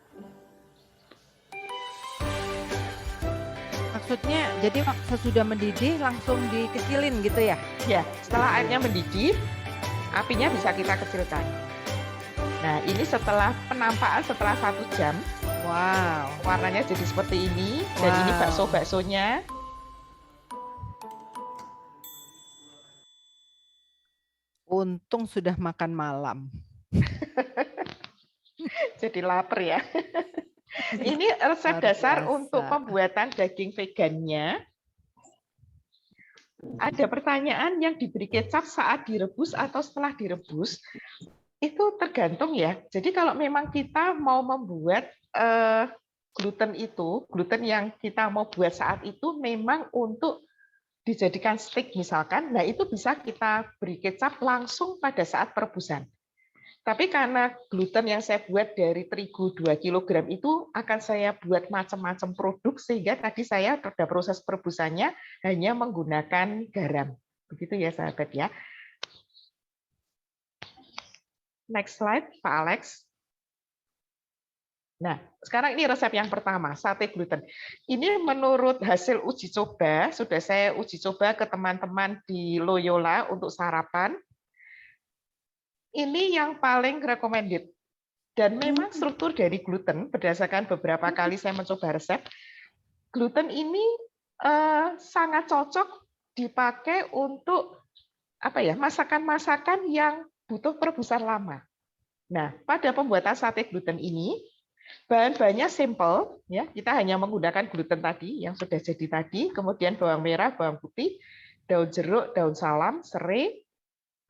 Maksudnya, jadi sesudah mendidih langsung dikecilin gitu ya? Ya, setelah airnya mendidih, apinya bisa kita kecilkan. Nah, ini setelah penampakan setelah 1 jam. Wow. Warnanya jadi seperti ini, dan ini bakso-baksonya. Untung sudah makan malam. Jadi lapar ya. Ini resep Luar dasar biasa. untuk pembuatan daging vegannya. Ada pertanyaan yang diberi kecap saat direbus atau setelah direbus. Itu tergantung ya. Jadi kalau memang kita mau membuat gluten yang kita mau buat saat itu memang untuk dijadikan steak misalkan, nah itu bisa kita beri kecap langsung pada saat perebusan. Tapi karena gluten yang saya buat dari terigu 2 kg itu akan saya buat macam-macam produk sehingga tadi saya pada proses perebusannya hanya menggunakan garam. Begitu ya sahabat ya. Next slide, Pak Alex. Nah, sekarang ini resep yang pertama, sate gluten. Ini menurut hasil uji coba, sudah saya uji coba ke teman-teman di Loyola untuk sarapan. Ini yang paling recommended. Dan memang struktur dari gluten, berdasarkan beberapa kali saya mencoba resep, gluten ini sangat cocok dipakai untuk masakan-masakan yang butuh perebusan lama. Nah, pada pembuatan sate gluten ini, bahan-bahannya simple, ya. Kita hanya menggunakan gluten tadi yang sudah jadi tadi, kemudian bawang merah, bawang putih, daun jeruk, daun salam, serai,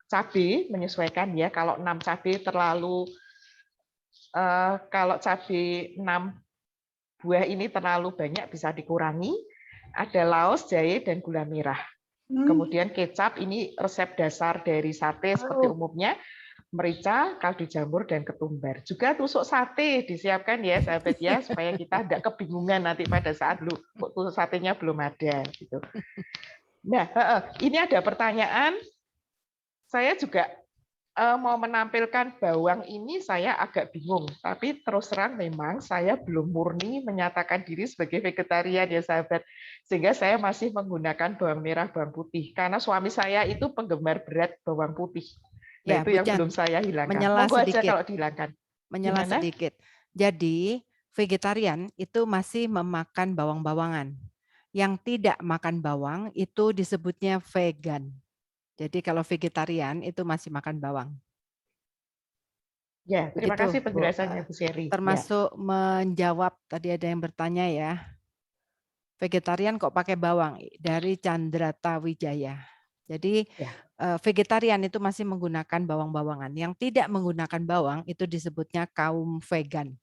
cabai menyesuaikan ya. Kalau 6 cabai kalau cabai 6 buah ini terlalu banyak bisa dikurangi. Ada laos, jahe, dan gula merah. Kemudian kecap ini resep dasar dari sate seperti umumnya. merica, kaldu jamur, dan ketumbar. Juga tusuk sate disiapkan ya sahabat ya, supaya kita tidak kebingungan nanti pada saat tusuk satenya belum ada. Gitu. Nah, ini ada pertanyaan. Saya juga mau menampilkan bawang ini saya agak bingung, tapi terus terang memang saya belum murni menyatakan diri sebagai vegetarian ya sahabat, sehingga saya masih menggunakan bawang merah, bawang putih, karena suami saya itu penggemar berat bawang putih. Nah, Ya, itu Bu yang Chan, belum saya hilangkan. menyela Monggo aja sedikit. kalau dihilangkan. Menyela Gimana? sedikit. Jadi, vegetarian itu masih memakan bawang-bawangan. Yang tidak makan bawang itu disebutnya vegan. Jadi kalau vegetarian itu masih makan bawang. Ya, terima Begitu, kasih Bu. penjelasannya Bu Sherry. Ya. Termasuk menjawab tadi ada yang bertanya ya. Vegetarian kok pakai bawang dari Candrata Wijaya. Jadi Ya. vegetarian itu masih menggunakan bawang-bawangan. Yang tidak menggunakan bawang itu disebutnya kaum vegan.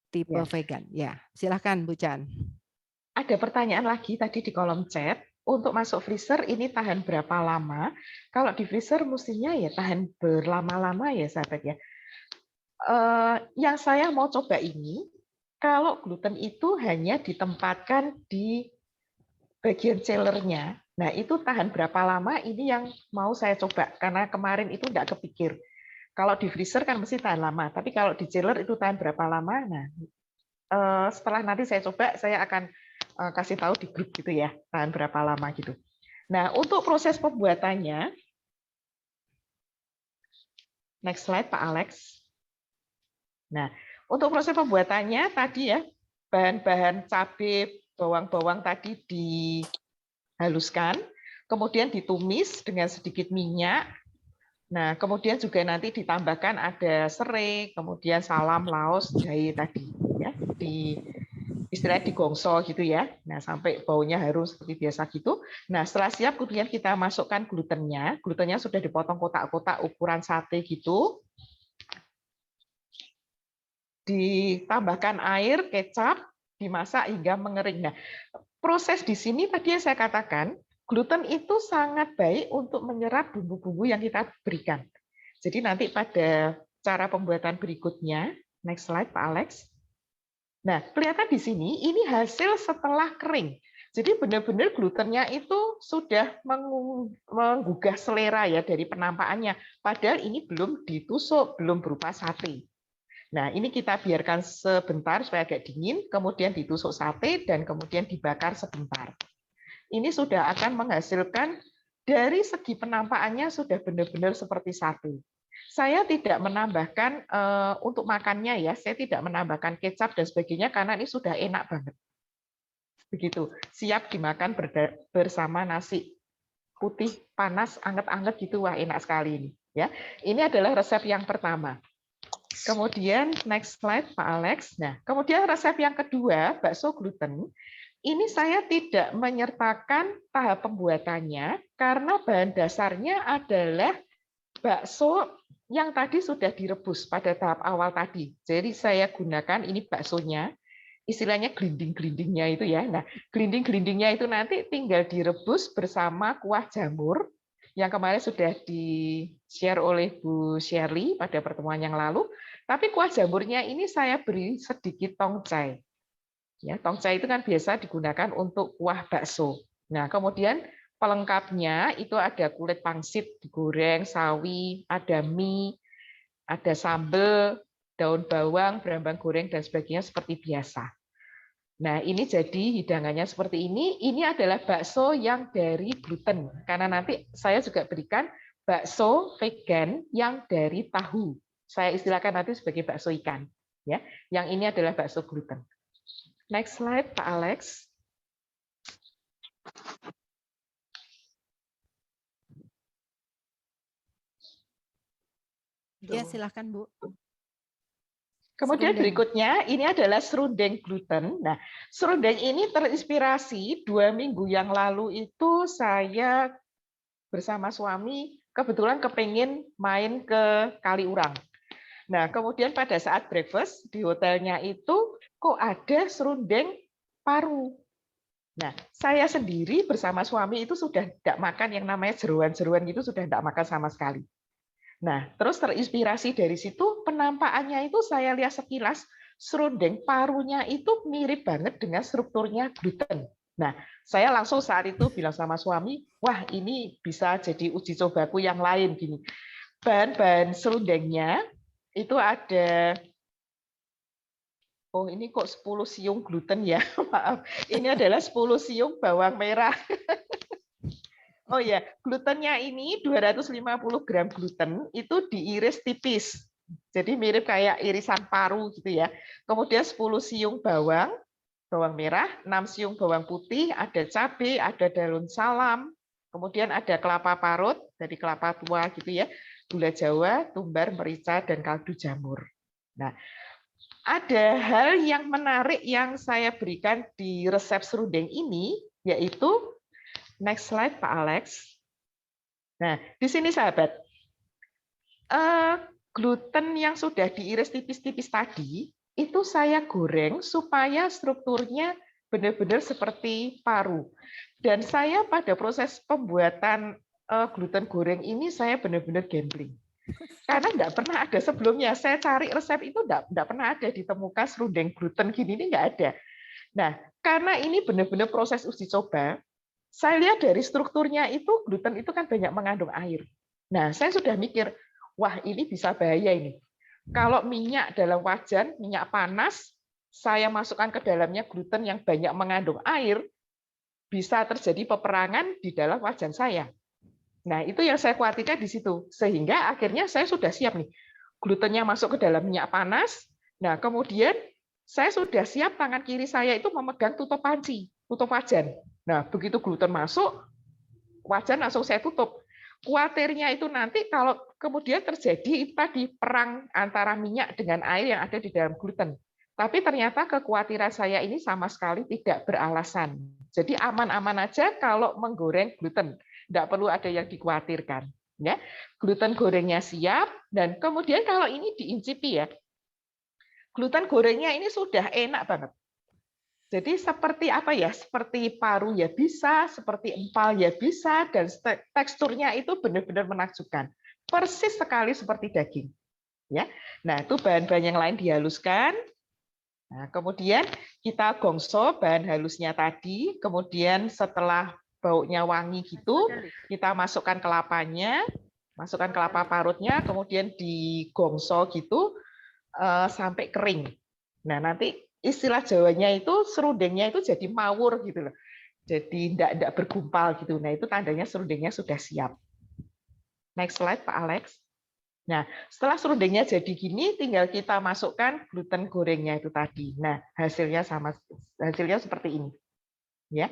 Tipe Ya. vegan. Ya, silakan Bu Chan. Ada pertanyaan lagi tadi di kolom chat. Untuk masuk freezer ini tahan berapa lama? Kalau di freezer mestinya ya tahan berlama-lama ya sahabat ya. Yang saya mau coba ini, kalau gluten itu hanya ditempatkan di bagian chillernya, nah itu tahan berapa lama ini yang mau saya coba, karena kemarin itu nggak kepikir. Kalau di freezer kan mesti tahan lama, tapi kalau di chiller itu tahan berapa lama? Nah, setelah nanti saya coba, saya akan kasih tahu di grup gitu ya, tahan berapa lama gitu. Nah, untuk proses pembuatannya, next slide Pak Alex. Nah, untuk proses pembuatannya tadi ya, bahan-bahan cabai, bawang-bawang tadi dihaluskan, kemudian ditumis dengan sedikit minyak. Nah, kemudian juga nanti ditambahkan ada serai, kemudian salam, laos, jahe tadi ya, istilahnya digongso gitu ya. Nah, sampai baunya harum seperti biasa gitu. Nah, setelah siap kemudian kita masukkan glutennya. Glutennya sudah dipotong kotak-kotak ukuran sate gitu. Ditambahkan air, kecap, dimasak hingga mengering. Nah, proses di sini tadi yang saya katakan, gluten itu sangat baik untuk menyerap bumbu-bumbu yang kita berikan. Jadi nanti pada cara pembuatan berikutnya, next slide Pak Alex. Nah, kelihatan di sini ini hasil setelah kering. Jadi benar-benar glutennya itu sudah menggugah selera ya dari penampakannya. Padahal ini belum ditusuk, belum berupa sate. Nah, ini kita biarkan sebentar supaya agak dingin, kemudian ditusuk sate, dan kemudian dibakar sebentar. Ini sudah akan menghasilkan, dari segi penampakannya sudah benar-benar seperti sate. Saya tidak menambahkan, untuk makannya ya, saya tidak menambahkan kecap dan sebagainya, karena ini sudah enak banget. Begitu, siap dimakan bersama nasi putih panas, anget-anget gitu, wah enak sekali ini. Ya, ini adalah resep yang pertama. Kemudian next slide Pak Alex. Nah, kemudian resep yang kedua, bakso gluten. Ini saya tidak menyertakan tahap pembuatannya karena bahan dasarnya adalah bakso yang tadi sudah direbus pada tahap awal tadi. Jadi saya gunakan ini baksonya, istilahnya gelinding-gelindingnya itu ya. Nah, gelinding-gelindingnya itu nanti tinggal direbus bersama kuah jamur yang kemarin sudah di-share oleh Bu Shirley pada pertemuan yang lalu. Tapi kuah jamurnya ini saya beri sedikit tongcai. Ya, tongcai itu kan biasa digunakan untuk kuah bakso. Nah, kemudian pelengkapnya itu ada kulit pangsit digoreng, sawi, ada mie, ada sambal, daun bawang, berambang goreng, dan sebagainya seperti biasa. Nah, ini jadi hidangannya seperti ini. Ini adalah bakso yang dari gluten. Karena nanti saya juga berikan bakso vegan yang dari tahu. Saya istilahkan nanti sebagai bakso ikan. Ya, yang ini adalah bakso gluten. Next slide, Pak Alex. Ya, silakan Bu. Kemudian Serundeng. berikutnya ini adalah serundeng gluten. Nah, serundeng ini terinspirasi 2 minggu yang lalu itu saya bersama suami kebetulan kepengen main ke Kaliurang. Nah, kemudian pada saat breakfast di hotelnya itu kok ada serundeng paru. Nah, saya sendiri bersama suami itu sudah tidak makan yang namanya jeruan-jeruan itu sudah tidak makan sama sekali. Nah, terus terinspirasi dari situ, penampakannya itu saya lihat sekilas, serundeng parunya itu mirip banget dengan strukturnya gluten. Nah, saya langsung saat itu bilang sama suami, wah ini bisa jadi uji cobaku yang lain gini. Bahan-bahan serundengnya itu ada, oh ini kok 10 siung gluten ya, maaf. Ini adalah 10 siung bawang merah. Oh ya, glutennya ini 250 gram gluten itu diiris tipis. Jadi mirip kayak irisan paru gitu ya. Kemudian 10 siung bawang merah, 6 siung bawang putih, ada cabai, ada daun salam, kemudian ada kelapa parut dari kelapa tua gitu ya, gula Jawa, tumbar, merica, dan kaldu jamur. Nah, ada hal yang menarik yang saya berikan di resep serundeng ini, yaitu next slide Pak Alex. Nah, di sini sahabat, gluten yang sudah diiris tipis-tipis tadi, itu saya goreng supaya strukturnya benar-benar seperti paru. Dan saya pada proses pembuatan gluten goreng ini, saya benar-benar gambling. Karena enggak pernah ada sebelumnya. Saya cari resep itu enggak pernah ada ditemukan serundeng gluten gini, ini enggak ada. Nah, karena ini benar-benar proses uji coba, saya lihat dari strukturnya itu, gluten itu kan banyak mengandung air. Nah, saya sudah mikir, wah ini bisa bahaya ini. Kalau minyak dalam wajan, minyak panas, saya masukkan ke dalamnya gluten yang banyak mengandung air, bisa terjadi peperangan di dalam wajan saya. Nah, itu yang saya khawatirkan di situ. Sehingga akhirnya saya sudah siap nih. Glutennya masuk ke dalam minyak panas, nah kemudian saya sudah siap tangan kiri saya itu memegang tutup panci, tutup wajan. Nah, begitu gluten masuk, wajan langsung saya tutup. Khawatirnya itu nanti kalau kemudian terjadi itu tadi perang antara minyak dengan air yang ada di dalam gluten. Tapi ternyata kekhawatiran saya ini sama sekali tidak beralasan. Jadi aman-aman aja kalau menggoreng gluten. Tidak perlu ada yang dikhawatirkan. Ya, gluten gorengnya siap, dan kemudian kalau ini diincipi ya, gluten gorengnya ini sudah enak banget. Jadi seperti apa ya? Seperti paru ya bisa, seperti empal ya bisa, dan teksturnya itu benar-benar menakjubkan. Persis sekali seperti daging. Ya. Nah, itu bahan-bahan yang lain dihaluskan. Nah, kemudian kita gongso bahan halusnya tadi, kemudian setelah baunya wangi gitu, kita masukkan kelapanya, masukkan kelapa parutnya, kemudian digongso gitu sampai kering. Nah, nanti istilah Jawanya itu serundengnya itu jadi mawur gitu loh. Jadi enggak bergumpal gitu. Nah, itu tandanya serundengnya sudah siap. Next slide Pak Alex. Nah, setelah serundengnya jadi gini, tinggal kita masukkan gluten gorengnya itu tadi. Nah, hasilnya seperti ini. Ya.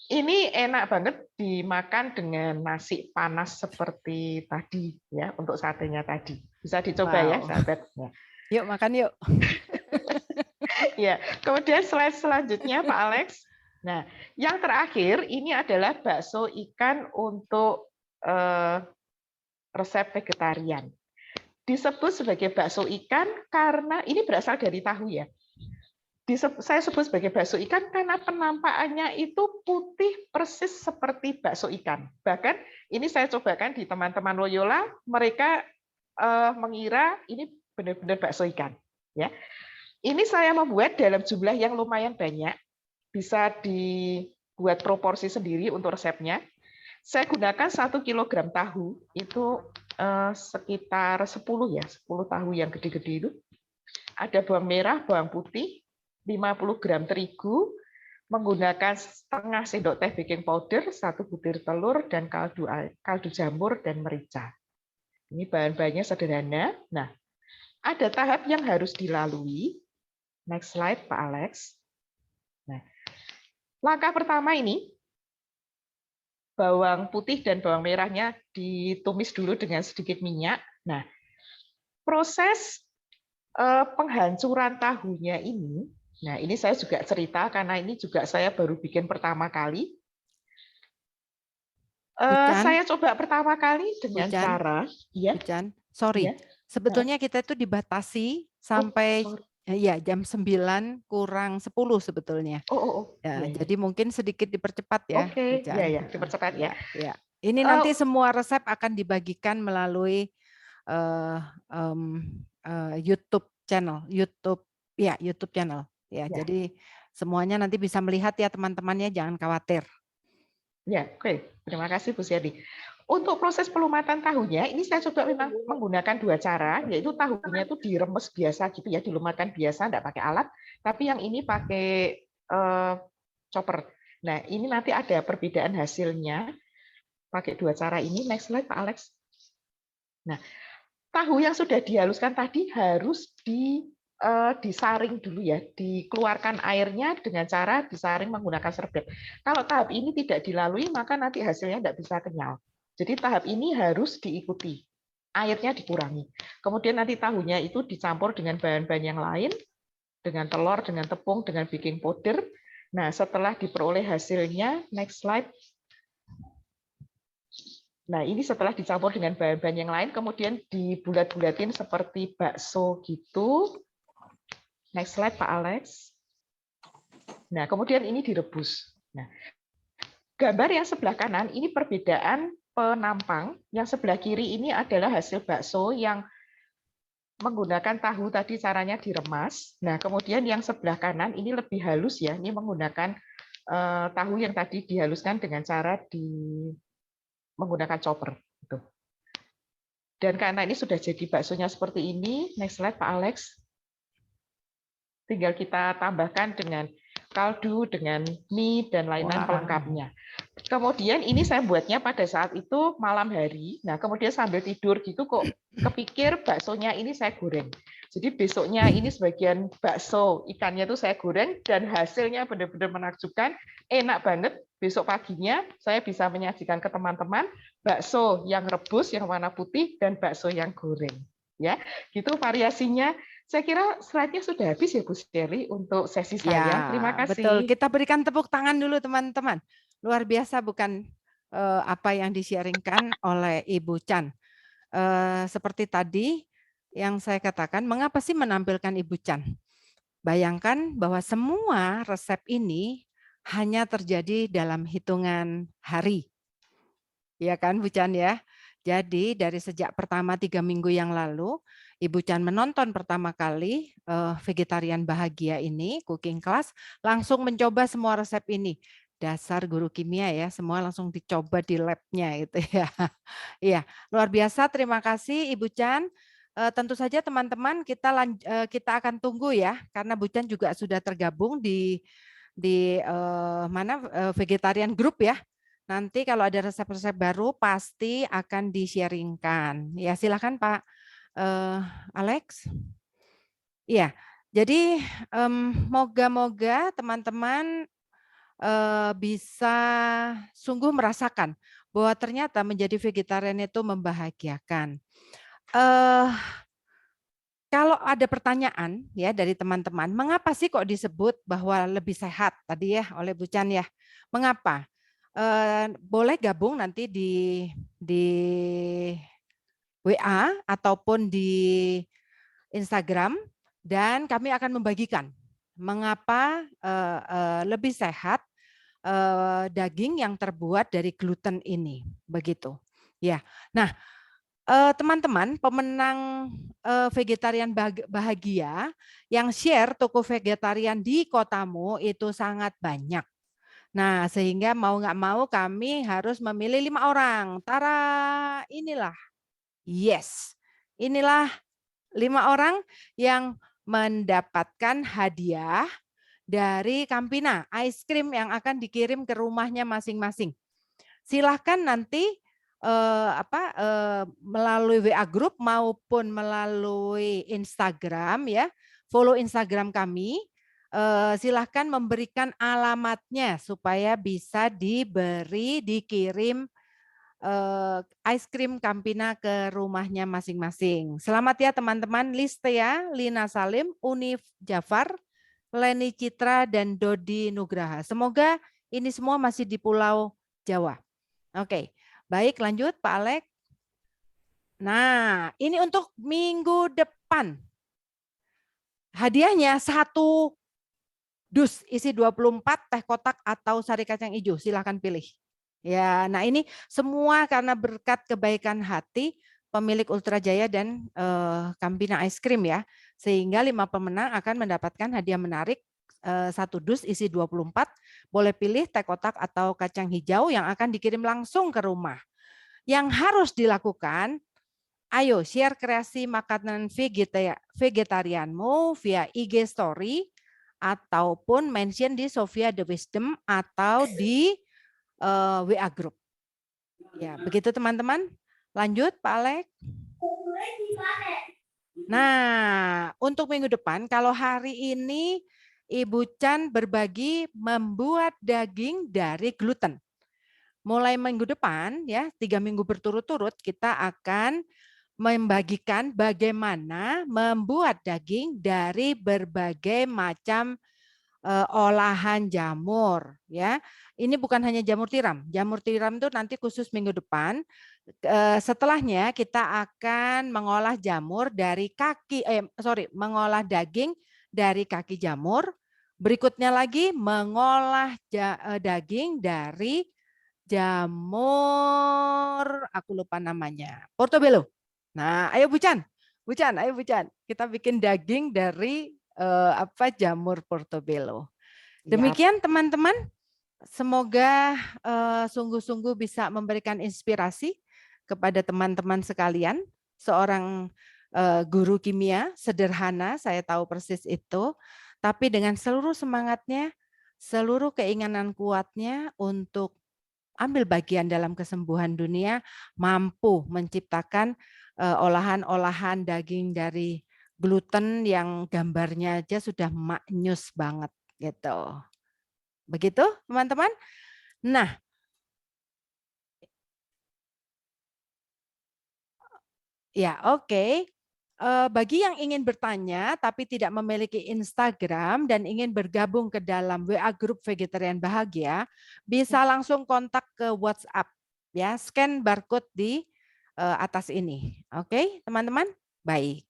Ini enak banget dimakan dengan nasi panas seperti tadi ya, untuk satenya tadi. Bisa dicoba ya, sahabat. Ya. Yuk makan yuk. Ya, kemudian slide selanjutnya Pak Alex. Nah, yang terakhir ini adalah bakso ikan untuk resep vegetarian. Disebut sebagai bakso ikan karena ini berasal dari tahu ya. Saya sebut sebagai bakso ikan karena penampakannya itu putih persis seperti bakso ikan. Bahkan ini saya cobakan di teman-teman Loyola, mereka mengira ini benar-benar bakso ikan. Ya. Ini saya membuat dalam jumlah yang lumayan banyak, bisa dibuat proporsi sendiri untuk resepnya. Saya gunakan 1 kilogram tahu, itu sekitar 10 ya, 10 tahu yang gede-gede itu. Ada bawang merah, bawang putih, 50 gram terigu, menggunakan setengah sendok teh baking powder, 1 butir telur, dan kaldu jamur dan merica. Ini bahan-bahannya sederhana. Nah, ada tahap yang harus dilalui. Next slide, Pak Alex. Nah, langkah pertama ini, bawang putih dan bawang merahnya ditumis dulu dengan sedikit minyak. Nah, proses penghancuran tahunya ini, nah ini saya juga cerita karena ini juga saya baru bikin pertama kali. Saya coba pertama kali dengan cara, ya. Sorry, ya. Sebetulnya kita itu dibatasi sampai ya jam 9 kurang 10 sebetulnya. Ya, jadi mungkin sedikit dipercepat ya. Oke, ya, dipercepat ya. Ya. Ini nanti semua resep akan dibagikan melalui YouTube channel, YouTube channel. Ya, Ya. jadi semuanya nanti bisa melihat ya teman-temannya, jangan khawatir. Ya, oke. Terima kasih Bu Sherly. Untuk proses pelumatan tahunya, ini saya coba memang menggunakan 2 cara, yaitu tahunya itu diremes biasa gitu ya, dilumatkan biasa, enggak pakai alat, tapi yang ini pakai chopper. Nah, ini nanti ada perbedaan hasilnya pakai 2 cara ini. Next slide, Pak Alex. Nah, tahu yang sudah dihaluskan tadi harus disaring dulu ya, dikeluarkan airnya dengan cara disaring menggunakan serbet. Kalau tahap ini tidak dilalui, maka nanti hasilnya tidak bisa kenyal. Jadi tahap ini harus diikuti, airnya dikurangi. Kemudian nanti tahunya itu dicampur dengan bahan-bahan yang lain, dengan telur, dengan tepung, dengan baking powder. Nah, setelah diperoleh hasilnya, next slide. Nah, ini setelah dicampur dengan bahan-bahan yang lain, kemudian dibulat-bulatin seperti bakso gitu. Next slide, Pak Alex. Nah, kemudian ini direbus. Nah, gambar yang sebelah kanan ini perbedaan penampang. Yang sebelah kiri ini adalah hasil bakso yang menggunakan tahu tadi caranya diremas. Nah, kemudian yang sebelah kanan ini lebih halus ya. Ini menggunakan tahu yang tadi dihaluskan dengan cara menggunakan chopper. Gitu. Dan karena ini sudah jadi baksonya seperti ini, next slide Pak Alex. Tinggal kita tambahkan dengan kaldu, dengan mie, dan lain-lain pelengkapnya. Kemudian ini saya buatnya pada saat itu malam hari. Nah, kemudian sambil tidur gitu kok kepikir baksonya ini saya goreng. Jadi besoknya ini sebagian bakso ikannya itu saya goreng dan hasilnya benar-benar menakjubkan, enak banget. Besok paginya saya bisa menyajikan ke teman-teman bakso yang rebus yang warna putih dan bakso yang goreng. Ya, gitu variasinya. Saya kira slide-nya sudah habis ya Bu Sherly untuk sesi saya. Terima kasih. Betul. Kita berikan tepuk tangan dulu teman-teman. Luar biasa bukan apa yang di-sharingkan oleh Ibu Chan. Seperti tadi yang saya katakan, mengapa sih menampilkan Ibu Chan? Bayangkan bahwa semua resep ini hanya terjadi dalam hitungan hari. Ya kan Bu Chan ya? Jadi dari sejak pertama 3 minggu yang lalu, Ibu Chan menonton pertama kali Vegetarian Bahagia ini, cooking class, langsung mencoba semua resep ini. Dasar guru kimia ya, semua langsung dicoba di lab-nya gitu ya. Iya, luar biasa. Terima kasih Ibu Chan. Tentu saja teman-teman kita akan tunggu ya, karena Bu Chan juga sudah tergabung di Vegetarian Group ya. Nanti kalau ada resep-resep baru pasti akan di-sharingkan. Ya, silakan Pak Alex. Iya, jadi moga-moga teman-teman bisa sungguh merasakan bahwa ternyata menjadi vegetarian itu membahagiakan. Kalau ada pertanyaan ya dari teman-teman, mengapa sih kok disebut bahwa lebih sehat tadi ya oleh Bu Chan ya? Mengapa? Boleh gabung nanti di WA ataupun di Instagram dan kami akan membagikan mengapa lebih sehat daging yang terbuat dari gluten ini, begitu. Ya, nah teman-teman pemenang Vegetarian Bahagia yang share toko vegetarian di kotamu itu sangat banyak. Nah, sehingga mau nggak mau kami harus memilih 5 orang. Tara, inilah. Yes, inilah 5 orang yang mendapatkan hadiah dari Campina, ice cream yang akan dikirim ke rumahnya masing-masing. Silahkan nanti melalui WA Group maupun melalui Instagram ya, follow Instagram kami. Silahkan memberikan alamatnya supaya bisa dikirim ice cream Campina ke rumahnya masing-masing. Selamat ya teman-teman, Listea, Lina Salim, Unif Jafar, Leni Citra, dan Dodi Nugraha. Semoga ini semua masih di Pulau Jawa. Oke, baik lanjut Pak Alex. Nah, ini untuk minggu depan. Hadiahnya 1 dus isi 24 teh kotak atau sari kacang hijau, silahkan pilih. Ya, nah ini semua karena berkat kebaikan hati pemilik Ultra Jaya dan Campina Ice Cream ya. Sehingga 5 pemenang akan mendapatkan hadiah menarik 1 dus isi 24, boleh pilih teh kotak atau kacang hijau yang akan dikirim langsung ke rumah. Yang harus dilakukan, ayo share kreasi makanan vegetarianmu via IG Story ataupun mention di Sophia The Wisdom atau di WA Group. Ya, begitu teman-teman. Lanjut Pak Alek. Nah, untuk minggu depan, kalau hari ini Ibu Chan berbagi membuat daging dari gluten. Mulai minggu depan, ya 3 minggu berturut-turut, kita akan membagikan bagaimana membuat daging dari berbagai macam olahan jamur. Ya, ini bukan hanya jamur tiram. Jamur tiram itu nanti khusus minggu depan. Setelahnya kita akan mengolah jamur dari mengolah daging dari kaki jamur. Berikutnya lagi mengolah daging dari jamur, aku lupa namanya, portobello. Nah, ayo Bu Chan, ayo Bu Chan, kita bikin daging dari jamur portobello. Demikian teman-teman, semoga sungguh-sungguh bisa memberikan inspirasi kepada teman-teman sekalian. Seorang guru kimia sederhana, saya tahu persis itu, tapi dengan seluruh semangatnya, seluruh keinginan kuatnya untuk ambil bagian dalam kesembuhan dunia, mampu menciptakan olahan-olahan daging dari gluten yang gambarnya aja sudah maknyus banget gitu. Begitu teman-teman. Nah, ya oke. Bagi yang ingin bertanya tapi tidak memiliki Instagram dan ingin bergabung ke dalam WA Grup Vegetarian Bahagia, bisa langsung kontak ke WhatsApp ya, scan barcode di atas ini. Oke, teman-teman? Baik.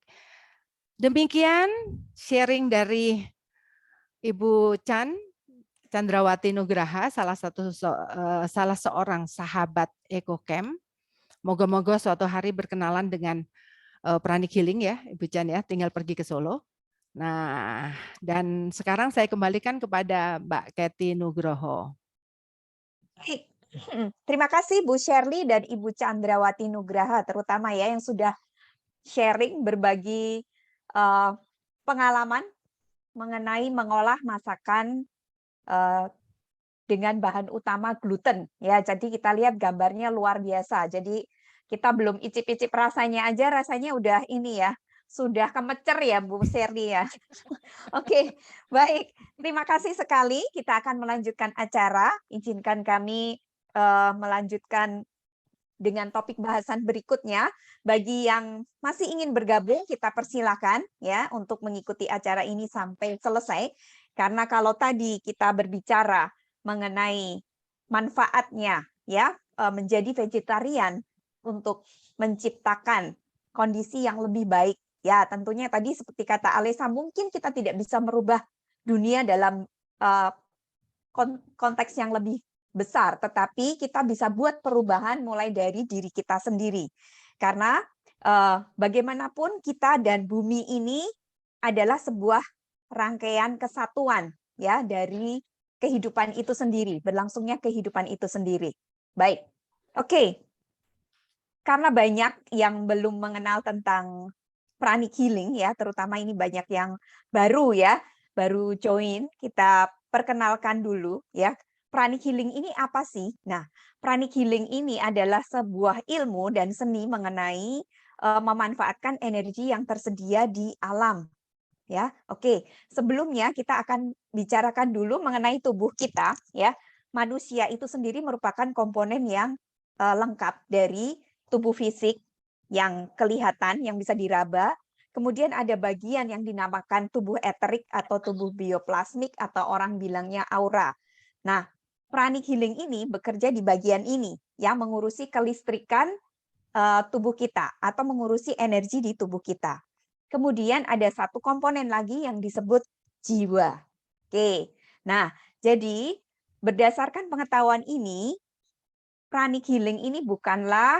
Demikian sharing dari Ibu Chandrawati Nugraha, salah seorang sahabat EcoCamp. Moga-moga suatu hari berkenalan dengan Pranic Healing ya, Ibu Chan ya, tinggal pergi ke Solo. Nah, dan sekarang saya kembalikan kepada Mbak Kety Nugroho. Baik. Terima kasih Bu Shirley dan Ibu Chandrawati Nugraha, terutama ya yang sudah sharing, berbagi pengalaman mengenai mengolah masakan dengan bahan utama gluten. Ya, jadi kita lihat gambarnya luar biasa. Jadi kita belum icip-icip rasanya aja, rasanya udah ini ya, sudah kemecer ya Bu Shirley ya. Oke, baik. Terima kasih sekali. Kita akan melanjutkan acara. Izinkan kami melanjutkan dengan topik bahasan berikutnya. Bagi yang masih ingin bergabung, kita persilakan ya untuk mengikuti acara ini sampai selesai. Karena kalau tadi kita berbicara mengenai manfaatnya ya menjadi vegetarian untuk menciptakan kondisi yang lebih baik. Ya, tentunya tadi seperti kata Alessa, mungkin kita tidak bisa merubah dunia dalam konteks yang lebih besar, tetapi kita bisa buat perubahan mulai dari diri kita sendiri. Karena bagaimanapun kita dan bumi ini adalah sebuah rangkaian kesatuan ya dari kehidupan itu sendiri, berlangsungnya kehidupan itu sendiri. Baik. Oke. Karena banyak yang belum mengenal tentang Pranic Healing ya, terutama ini banyak yang baru ya, baru join, kita perkenalkan dulu ya. Pranic Healing ini apa sih? Nah, Pranic Healing ini adalah sebuah ilmu dan seni mengenai memanfaatkan energi yang tersedia di alam. Ya, oke. Sebelumnya kita akan bicarakan dulu mengenai tubuh kita ya. Manusia itu sendiri merupakan komponen yang lengkap dari tubuh fisik yang kelihatan, yang bisa diraba. Kemudian ada bagian yang dinamakan tubuh eterik atau tubuh bioplasmik atau orang bilangnya aura. Nah, Pranic Healing ini bekerja di bagian ini, ya, mengurusi kelistrikan tubuh kita atau mengurusi energi di tubuh kita. Kemudian ada satu komponen lagi yang disebut jiwa. Oke, nah jadi berdasarkan pengetahuan ini, Pranic Healing ini bukanlah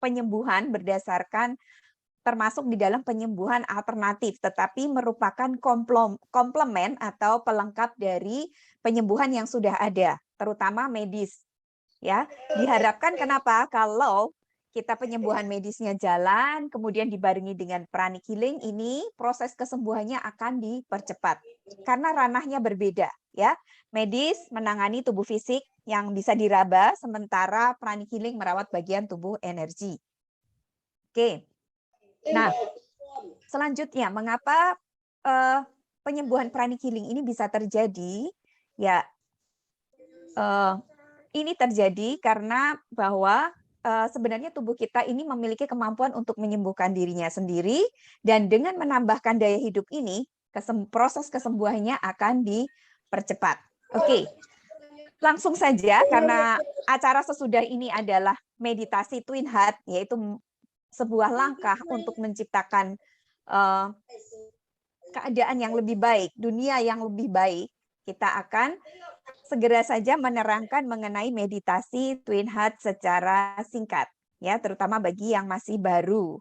penyembuhan berdasarkan termasuk di dalam penyembuhan alternatif, tetapi merupakan komplement atau pelengkap dari penyembuhan yang sudah ada, terutama medis. Ya, diharapkan kenapa? Kalau kita penyembuhan medisnya jalan, kemudian dibarengi dengan pranic healing, ini proses kesembuhannya akan dipercepat karena ranahnya berbeda. Ya, medis menangani tubuh fisik yang bisa diraba, sementara pranic healing merawat bagian tubuh energi. Oke. Nah, selanjutnya, mengapa penyembuhan pranic healing ini bisa terjadi? Ya, ini terjadi karena bahwa sebenarnya tubuh kita ini memiliki kemampuan untuk menyembuhkan dirinya sendiri, dan dengan menambahkan daya hidup ini, proses kesembuhannya akan dipercepat. Oke, langsung saja karena acara sesudah ini adalah meditasi Twin Heart, yaitu sebuah langkah untuk menciptakan keadaan yang lebih baik, dunia yang lebih baik. Kita akan segera saja menerangkan mengenai meditasi Twin Heart secara singkat, ya, terutama bagi yang masih baru.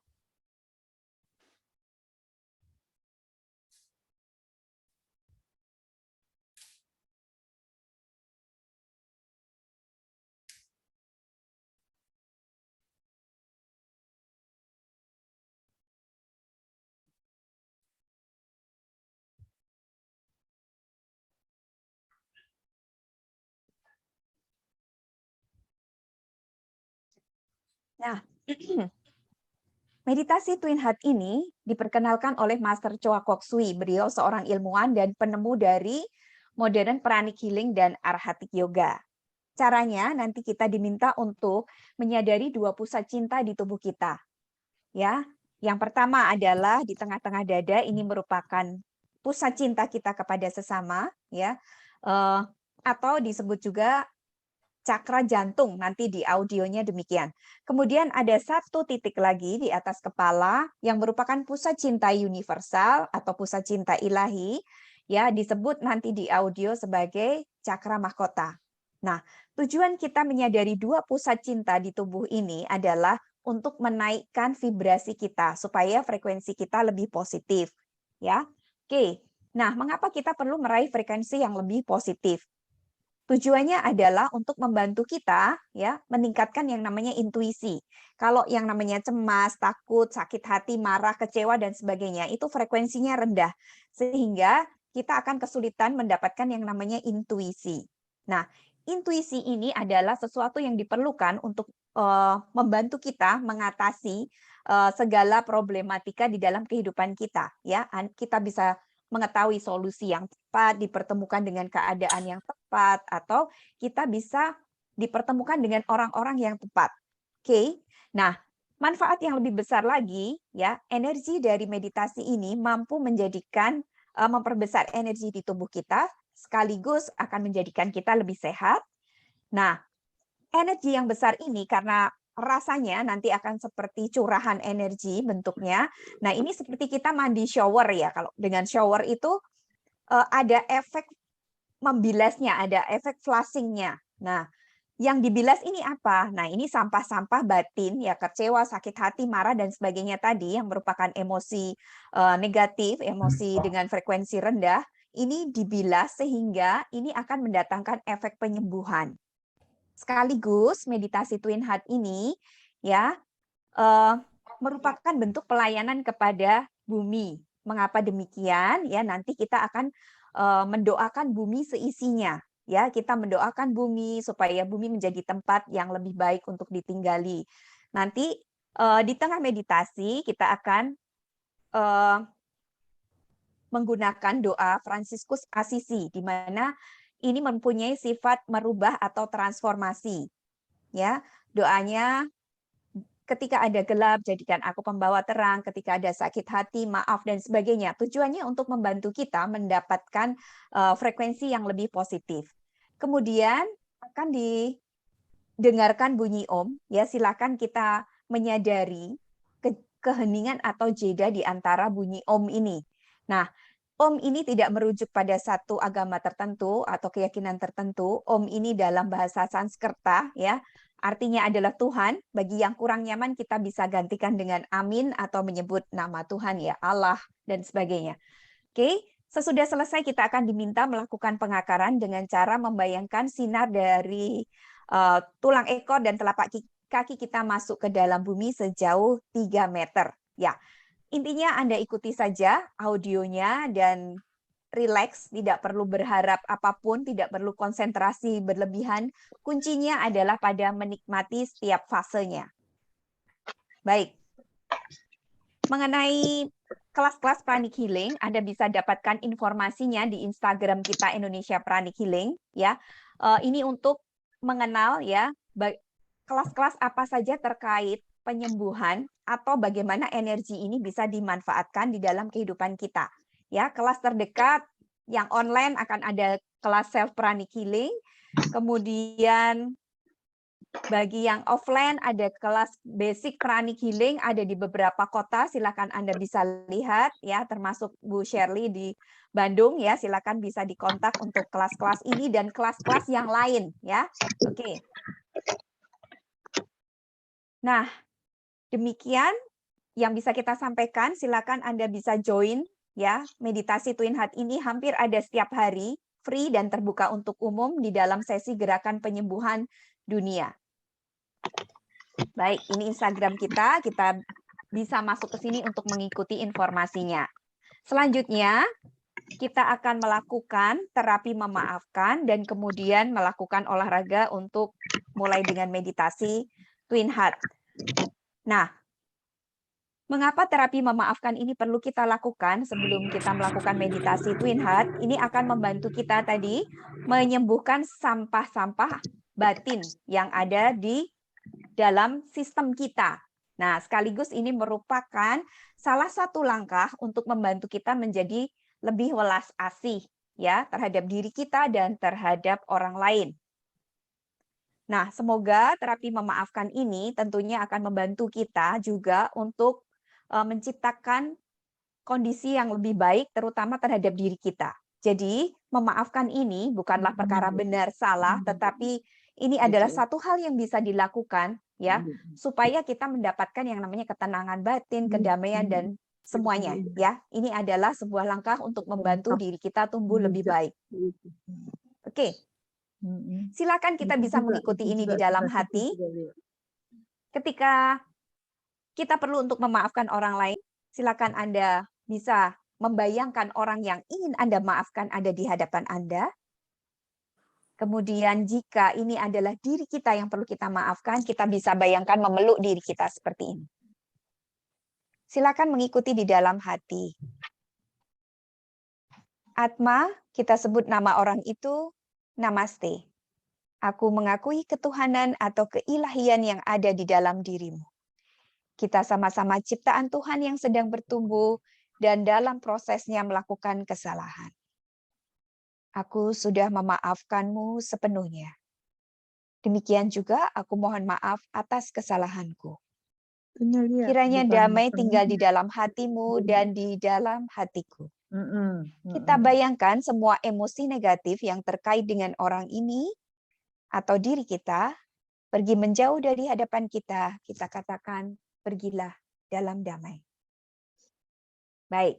Nah, meditasi Twin Heart ini diperkenalkan oleh Master Choa Kok Sui. Beliau seorang ilmuwan dan penemu dari modern pranic healing dan arhatic yoga. Caranya nanti kita diminta untuk menyadari 2 pusat cinta di tubuh kita. Ya, yang pertama adalah di tengah-tengah dada, ini merupakan pusat cinta kita kepada sesama, ya, atau disebut juga cakra jantung, nanti di audionya demikian. Kemudian ada satu titik lagi di atas kepala yang merupakan pusat cinta universal atau pusat cinta ilahi, ya, disebut nanti di audio sebagai cakra mahkota. Nah, tujuan kita menyadari 2 pusat cinta di tubuh ini adalah untuk menaikkan vibrasi kita supaya frekuensi kita lebih positif, ya. Oke. Nah, mengapa kita perlu meraih frekuensi yang lebih positif? Tujuannya adalah untuk membantu kita, ya, meningkatkan yang namanya intuisi. Kalau yang namanya cemas, takut, sakit hati, marah, kecewa dan sebagainya itu frekuensinya rendah, sehingga kita akan kesulitan mendapatkan yang namanya intuisi. Nah, intuisi ini adalah sesuatu yang diperlukan untuk membantu kita mengatasi segala problematika di dalam kehidupan kita, ya. Kita bisa mengetahui solusi yang tepat, dipertemukan dengan keadaan yang tepat, atau kita bisa dipertemukan dengan orang-orang yang tepat. Oke. Nah, manfaat yang lebih besar lagi, ya, energi dari meditasi ini mampu menjadikan memperbesar energi di tubuh kita, sekaligus akan menjadikan kita lebih sehat. Nah, energi yang besar ini karena rasanya nanti akan seperti curahan energi bentuknya. Nah, ini seperti kita mandi shower, ya. Kalau dengan shower itu ada efek membilasnya, ada efek flushing-nya. Nah, yang dibilas ini apa? Nah, ini sampah-sampah batin, ya, kecewa, sakit hati, marah dan sebagainya tadi yang merupakan emosi negatif, emosi dengan frekuensi rendah, ini dibilas sehingga ini akan mendatangkan efek penyembuhan. Sekaligus meditasi Twin Heart ini, ya, merupakan bentuk pelayanan kepada bumi. Mengapa demikian? Ya, nanti kita akan mendoakan bumi seisinya. Ya, kita mendoakan bumi supaya bumi menjadi tempat yang lebih baik untuk ditinggali. Nanti di tengah meditasi kita akan menggunakan doa Fransiskus Assisi, di mana ini mempunyai sifat merubah atau transformasi. Ya, doanya ketika ada gelap jadikan aku pembawa terang, ketika ada sakit hati maaf dan sebagainya. Tujuannya untuk membantu kita mendapatkan frekuensi yang lebih positif. Kemudian akan didengarkan bunyi Om, ya, silakan kita menyadari keheningan atau jeda di antara bunyi Om ini. Nah, Om ini tidak merujuk pada satu agama tertentu atau keyakinan tertentu. Om ini dalam bahasa Sanskerta, ya, artinya adalah Tuhan. Bagi yang kurang nyaman, kita bisa gantikan dengan amin atau menyebut nama Tuhan, ya Allah, dan sebagainya. Oke, sesudah selesai kita akan diminta melakukan pengakaran dengan cara membayangkan sinar dari tulang ekor dan telapak kaki kita masuk ke dalam bumi sejauh 3 meter. Ya, intinya Anda ikuti saja audionya dan rileks, tidak perlu berharap apapun, tidak perlu konsentrasi berlebihan. Kuncinya adalah pada menikmati setiap fasenya. Baik. Mengenai kelas-kelas Pranic Healing, Anda bisa dapatkan informasinya di Instagram kita Indonesia Pranic Healing, ya. Ini untuk mengenal ya kelas-kelas apa saja terkait penyembuhan atau bagaimana energi ini bisa dimanfaatkan di dalam kehidupan kita. Ya, kelas terdekat yang online akan ada kelas self pranic healing. Kemudian bagi yang offline ada kelas basic pranic healing, ada di beberapa kota, silakan Anda bisa lihat ya, termasuk Bu Shirley di Bandung ya, silakan bisa dikontak untuk kelas-kelas ini dan kelas-kelas yang lain ya. Oke. Nah, demikian yang bisa kita sampaikan, silakan Anda bisa join ya. Meditasi Twin Heart ini hampir ada setiap hari, free dan terbuka untuk umum di dalam sesi gerakan penyembuhan dunia. Baik, ini Instagram kita bisa masuk ke sini untuk mengikuti informasinya. Selanjutnya, kita akan melakukan terapi memaafkan dan kemudian melakukan olahraga untuk mulai dengan meditasi Twin Heart. Nah, mengapa terapi memaafkan ini perlu kita lakukan sebelum kita melakukan meditasi Twin Heart? Ini akan membantu kita tadi menyembuhkan sampah-sampah batin yang ada di dalam sistem kita. Nah, sekaligus ini merupakan salah satu langkah untuk membantu kita menjadi lebih welas asih ya terhadap diri kita dan terhadap orang lain. Nah, semoga terapi memaafkan ini tentunya akan membantu kita juga untuk menciptakan kondisi yang lebih baik terutama terhadap diri kita. Jadi, memaafkan ini bukanlah perkara benar salah, tetapi ini adalah satu hal yang bisa dilakukan ya supaya kita mendapatkan yang namanya ketenangan batin, kedamaian dan semuanya ya. Ini adalah sebuah langkah untuk membantu diri kita tumbuh lebih baik. Oke. Silakan kita bisa mengikuti ini di dalam hati. Ketika kita perlu untuk memaafkan orang lain, silakan Anda bisa membayangkan orang yang ingin Anda maafkan ada di hadapan Anda. Kemudian jika ini adalah diri kita yang perlu kita maafkan, kita bisa bayangkan memeluk diri kita seperti ini. Silakan mengikuti di dalam hati. Atma, kita sebut nama orang itu Namaste. Aku mengakui ketuhanan atau keilahian yang ada di dalam dirimu. Kita sama-sama ciptaan Tuhan yang sedang bertumbuh dan dalam prosesnya melakukan kesalahan. Aku sudah memaafkanmu sepenuhnya. Demikian juga aku mohon maaf atas kesalahanku. Kiranya damai tinggal di dalam hatimu dan di dalam hatiku. Kita bayangkan semua emosi negatif yang terkait dengan orang ini atau diri kita pergi menjauh dari hadapan kita. Kita katakan, pergilah dalam damai. Baik,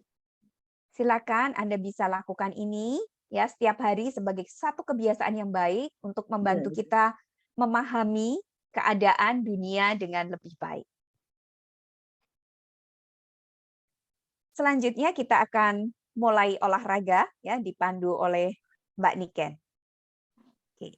silakan Anda bisa lakukan ini ya setiap hari sebagai satu kebiasaan yang baik untuk membantu kita memahami keadaan dunia dengan lebih baik. Selanjutnya kita akan mulai olahraga ya dipandu oleh Mbak Niken. Oke.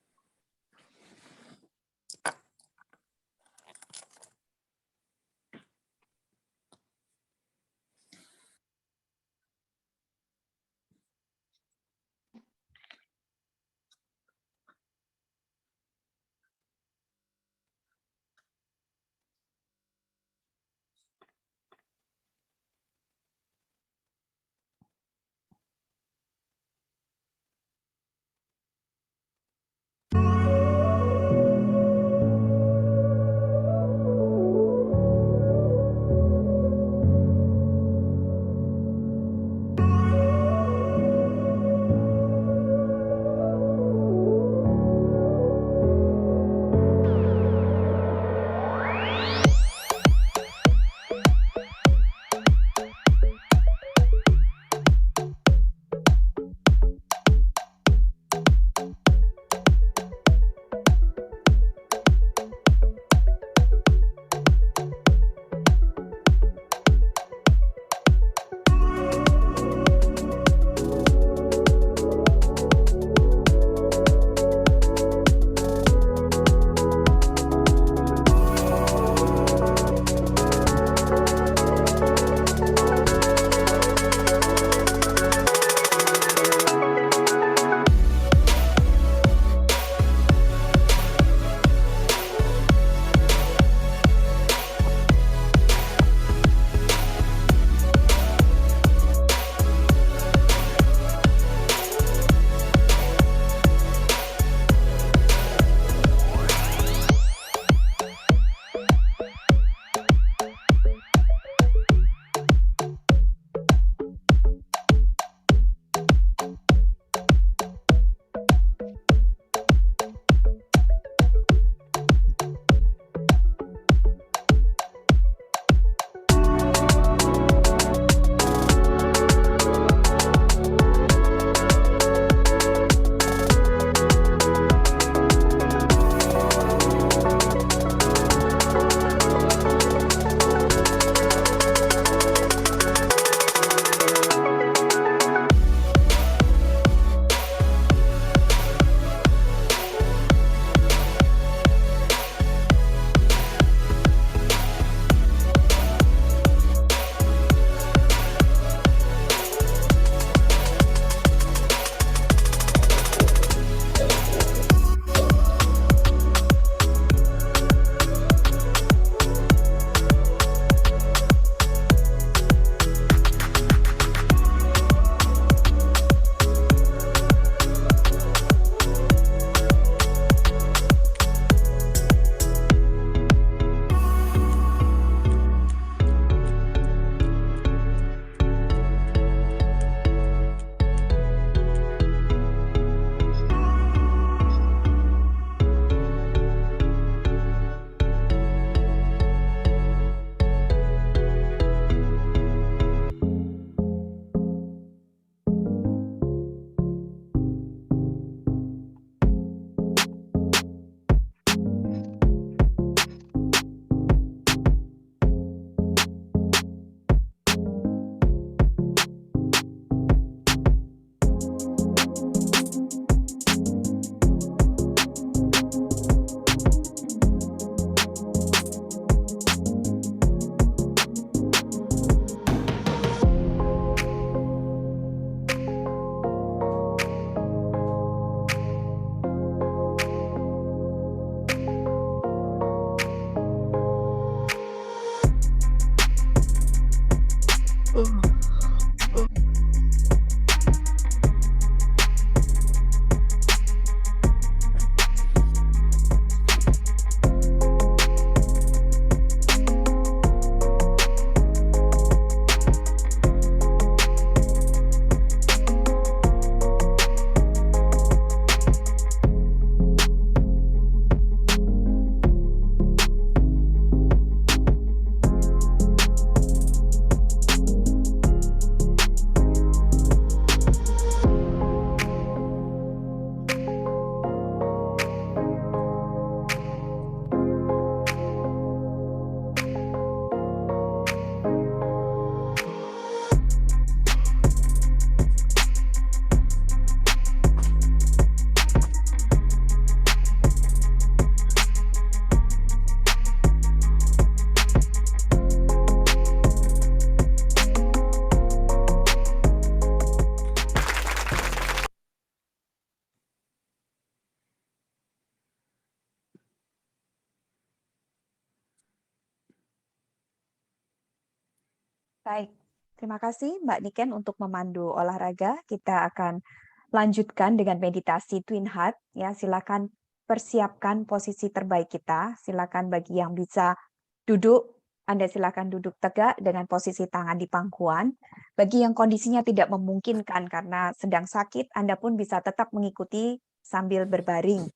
Baik, terima kasih Mbak Niken untuk memandu olahraga. Kita akan lanjutkan dengan meditasi Twin Heart. Ya, silakan persiapkan posisi terbaik kita. Silakan bagi yang bisa duduk, Anda silakan duduk tegak dengan posisi tangan di pangkuan. Bagi yang kondisinya tidak memungkinkan karena sedang sakit, Anda pun bisa tetap mengikuti sambil berbaring.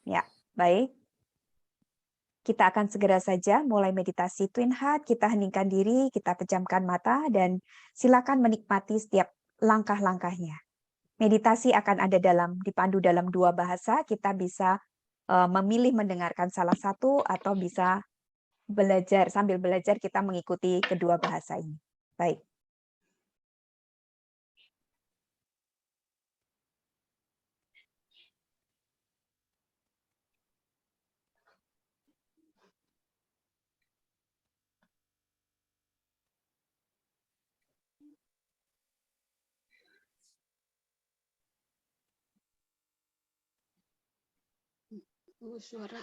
Ya, baik. Kita akan segera saja mulai meditasi Twin Heart. Kita heningkan diri, kita pejamkan mata, dan silakan menikmati setiap langkah-langkahnya. Meditasi akan ada dipandu dalam 2 bahasa. Kita bisa memilih mendengarkan salah satu atau bisa sambil belajar kita mengikuti kedua bahasa ini. Baik. Suara.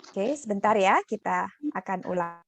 Oke, sebentar ya, kita akan ulang.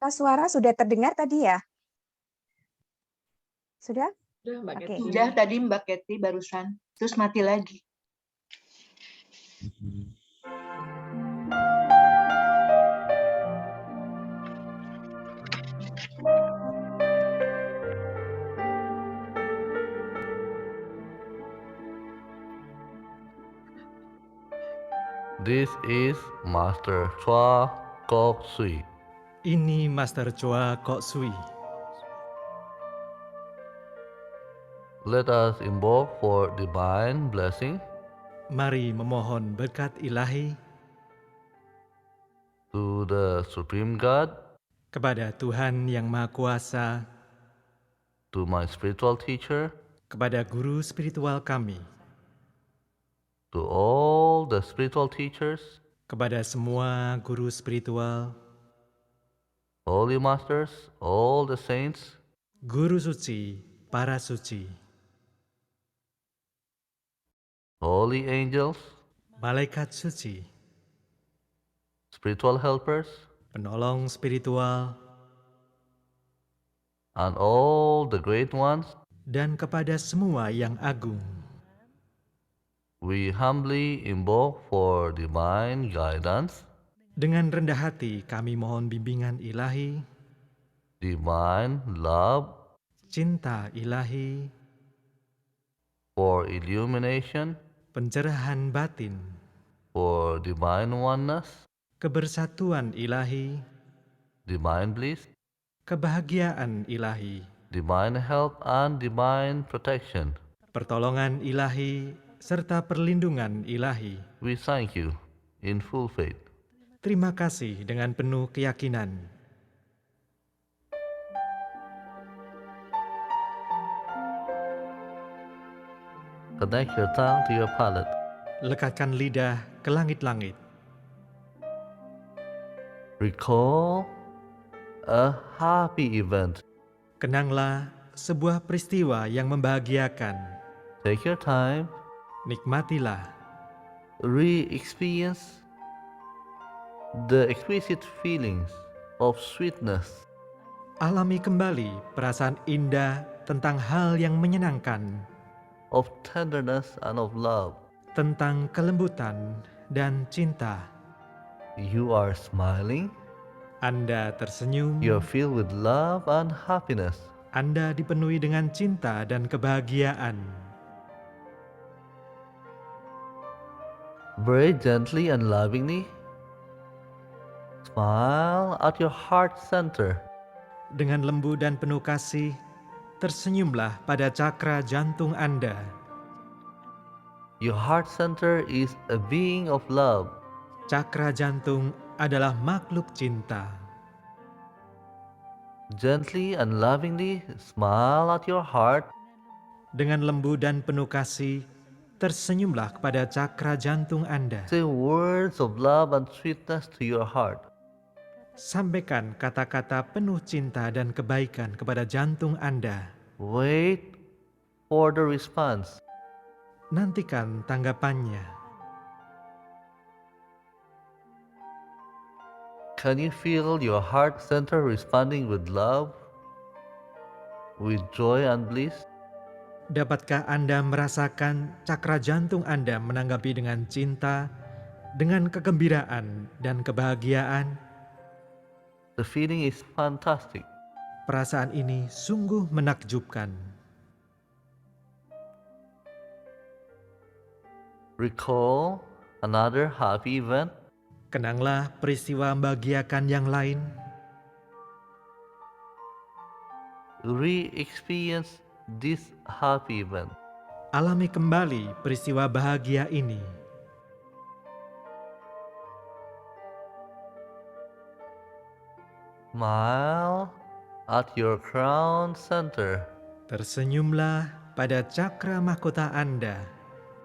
Suara sudah terdengar tadi ya? Sudah? Udah, Mbak Oke. Kety. Udah tadi Mbak Kety barusan, terus mati lagi. This is Master Chua Kok Sui. Ini Master Chua Kok Sui. Let us invoke for divine blessing Mari memohon berkat ilahi to the Supreme God, kepada Tuhan Yang Maha Kuasa, to my spiritual teacher, kepada guru spiritual kami, to all the spiritual teachers, kepada semua guru spiritual, holy masters, all the saints, guru suci, para suci, holy angels, malaikat suci, spiritual helpers, penolong spiritual, and all the great ones dan kepada semua yang agung. We humbly invoke for divine guidance, Dengan rendah hati kami mohon bimbingan ilahi, divine love, cinta ilahi, for illumination, pencerahan batin, for divine oneness, kebersatuan ilahi, divine bliss, kebahagiaan ilahi, divine health, and divine protection. pertolongan ilahi, serta perlindungan ilahi. We thank you in full faith. Terima kasih dengan penuh keyakinan. Connect your tongue to your palate. Lekatkan lidah ke langit-langit. Recall a happy event. Kenanglah sebuah peristiwa yang membahagiakan. Take your time, Nikmatilah. re-experience the exquisite feelings of sweetness, Alami kembali perasaan indah tentang hal yang menyenangkan, of tenderness, and of love. tentang kelembutan dan cinta. You are smiling, Anda tersenyum, you are filled with love and happiness. Anda dipenuhi dengan cinta dan kebahagiaan. Very gently and lovingly, smile at your heart center. Dengan lembut dan penuh kasih, tersenyumlah pada cakra jantung Anda. Your heart center is a being of love. Cakra jantung adalah makhluk cinta. Gently and lovingly smile at your heart. Dengan lembut dan penuh kasih, tersenyumlah kepada cakra jantung Anda. Say words of love and sweetness to your heart. Sampaikan kata-kata penuh cinta dan kebaikan kepada jantung Anda. Wait for the response. Nantikan tanggapannya. Can you feel your heart center responding with love, with joy and bliss? Dapatkah Anda merasakan cakra jantung Anda menanggapi dengan cinta, dengan kegembiraan dan kebahagiaan? The feeling is fantastic. Perasaan ini sungguh menakjubkan. Recall another happy event. Kenanglah peristiwa membahagiakan yang lain. Re-experience this happy event. Alami kembali peristiwa bahagia ini. Smile at your crown center. Tersenyumlah pada cakra mahkota Anda.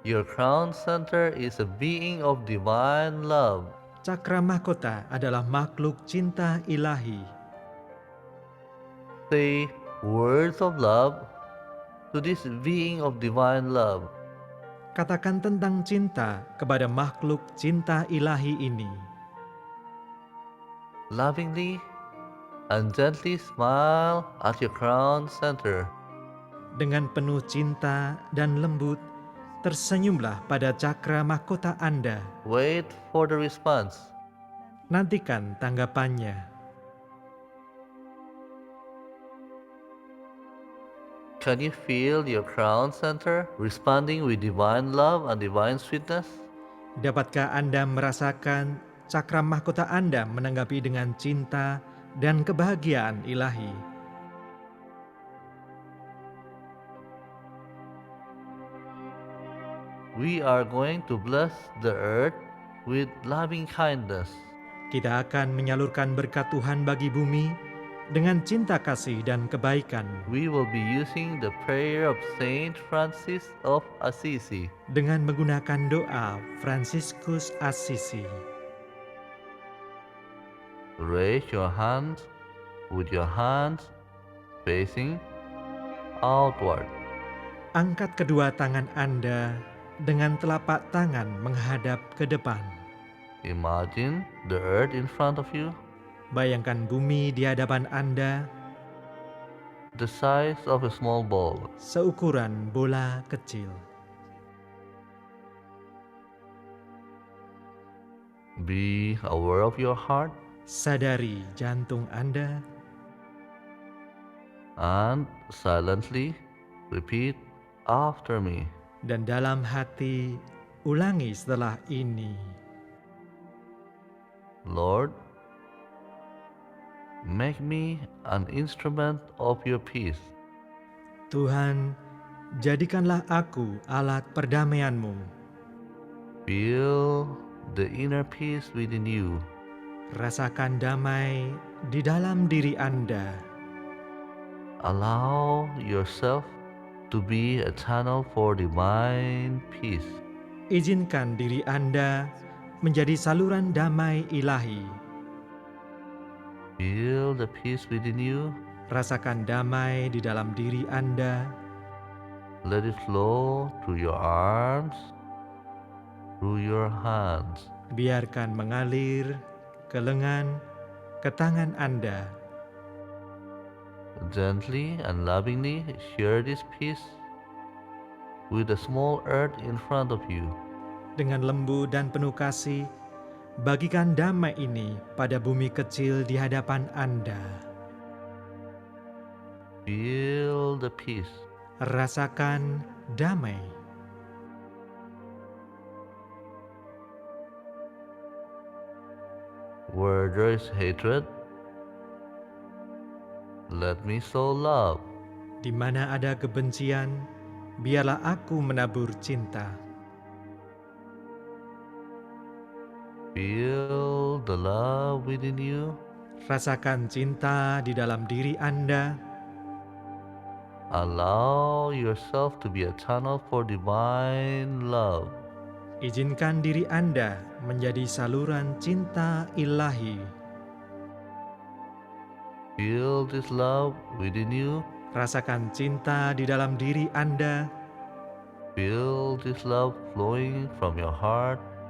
Your crown center is a being of divine love. Cakra mahkota adalah makhluk cinta ilahi. Say words of love to this being of divine love. Katakan tentang cinta kepada makhluk cinta ilahi ini. Lovingly and gently smile at your crown center. Dengan penuh cinta dan lembut, tersenyumlah pada cakra mahkota Anda. Wait for the response. Nantikan tanggapannya. Can you feel your crown center responding with divine love and divine sweetness? Dapatkah Anda merasakan cakra mahkota Anda menanggapi dengan cinta dan kebahagiaan ilahi? We are going to bless the earth with loving kindness. Kita akan menyalurkan berkat Tuhan bagi bumi dengan cinta kasih dan kebaikan. We will be using the prayer of Saint Francis of Assisi. Dengan menggunakan doa Fransiskus Assisi. Raise your hands with your hands facing outward. Angkat kedua tangan Anda dengan telapak tangan menghadap ke depan. Imagine the earth in front of you, Bayangkan bumi di hadapan Anda, the size of a small ball. seukuran bola kecil. Be aware of your heart Sadari jantung Anda and silently repeat after me. dan dalam hati ulangi setelah ini. Lord, make me an instrument of your peace. Tuhan, jadikanlah aku alat perdamaian-Mu. Feel the inner peace within you. Rasakan damai di dalam diri Anda. Allow yourself to be a channel for divine peace. Izinkan diri Anda menjadi saluran damai ilahi. Feel the peace within you. Rasakan damai di dalam diri Anda. Let it flow through your arms, through your hands. Biarkan mengalir ke lengan, ke tangan Anda. Gently and lovingly share this peace with the small earth in front of you. Dengan lembut dan penuh kasih, bagikan damai ini pada bumi kecil di hadapan Anda. Feel the peace. Rasakan damai. Where there is hatred, let me sow love. Di mana ada kebencian, biarlah aku menabur cinta. Feel the love within you. Rasakan cinta di dalam diri Anda. Allow yourself to be a channel for divine love. Izinkan diri Anda menjadi saluran cinta ilahi. Feel this love within you. Rasakan cinta di dalam diri Anda. Feel this love flowing from your heart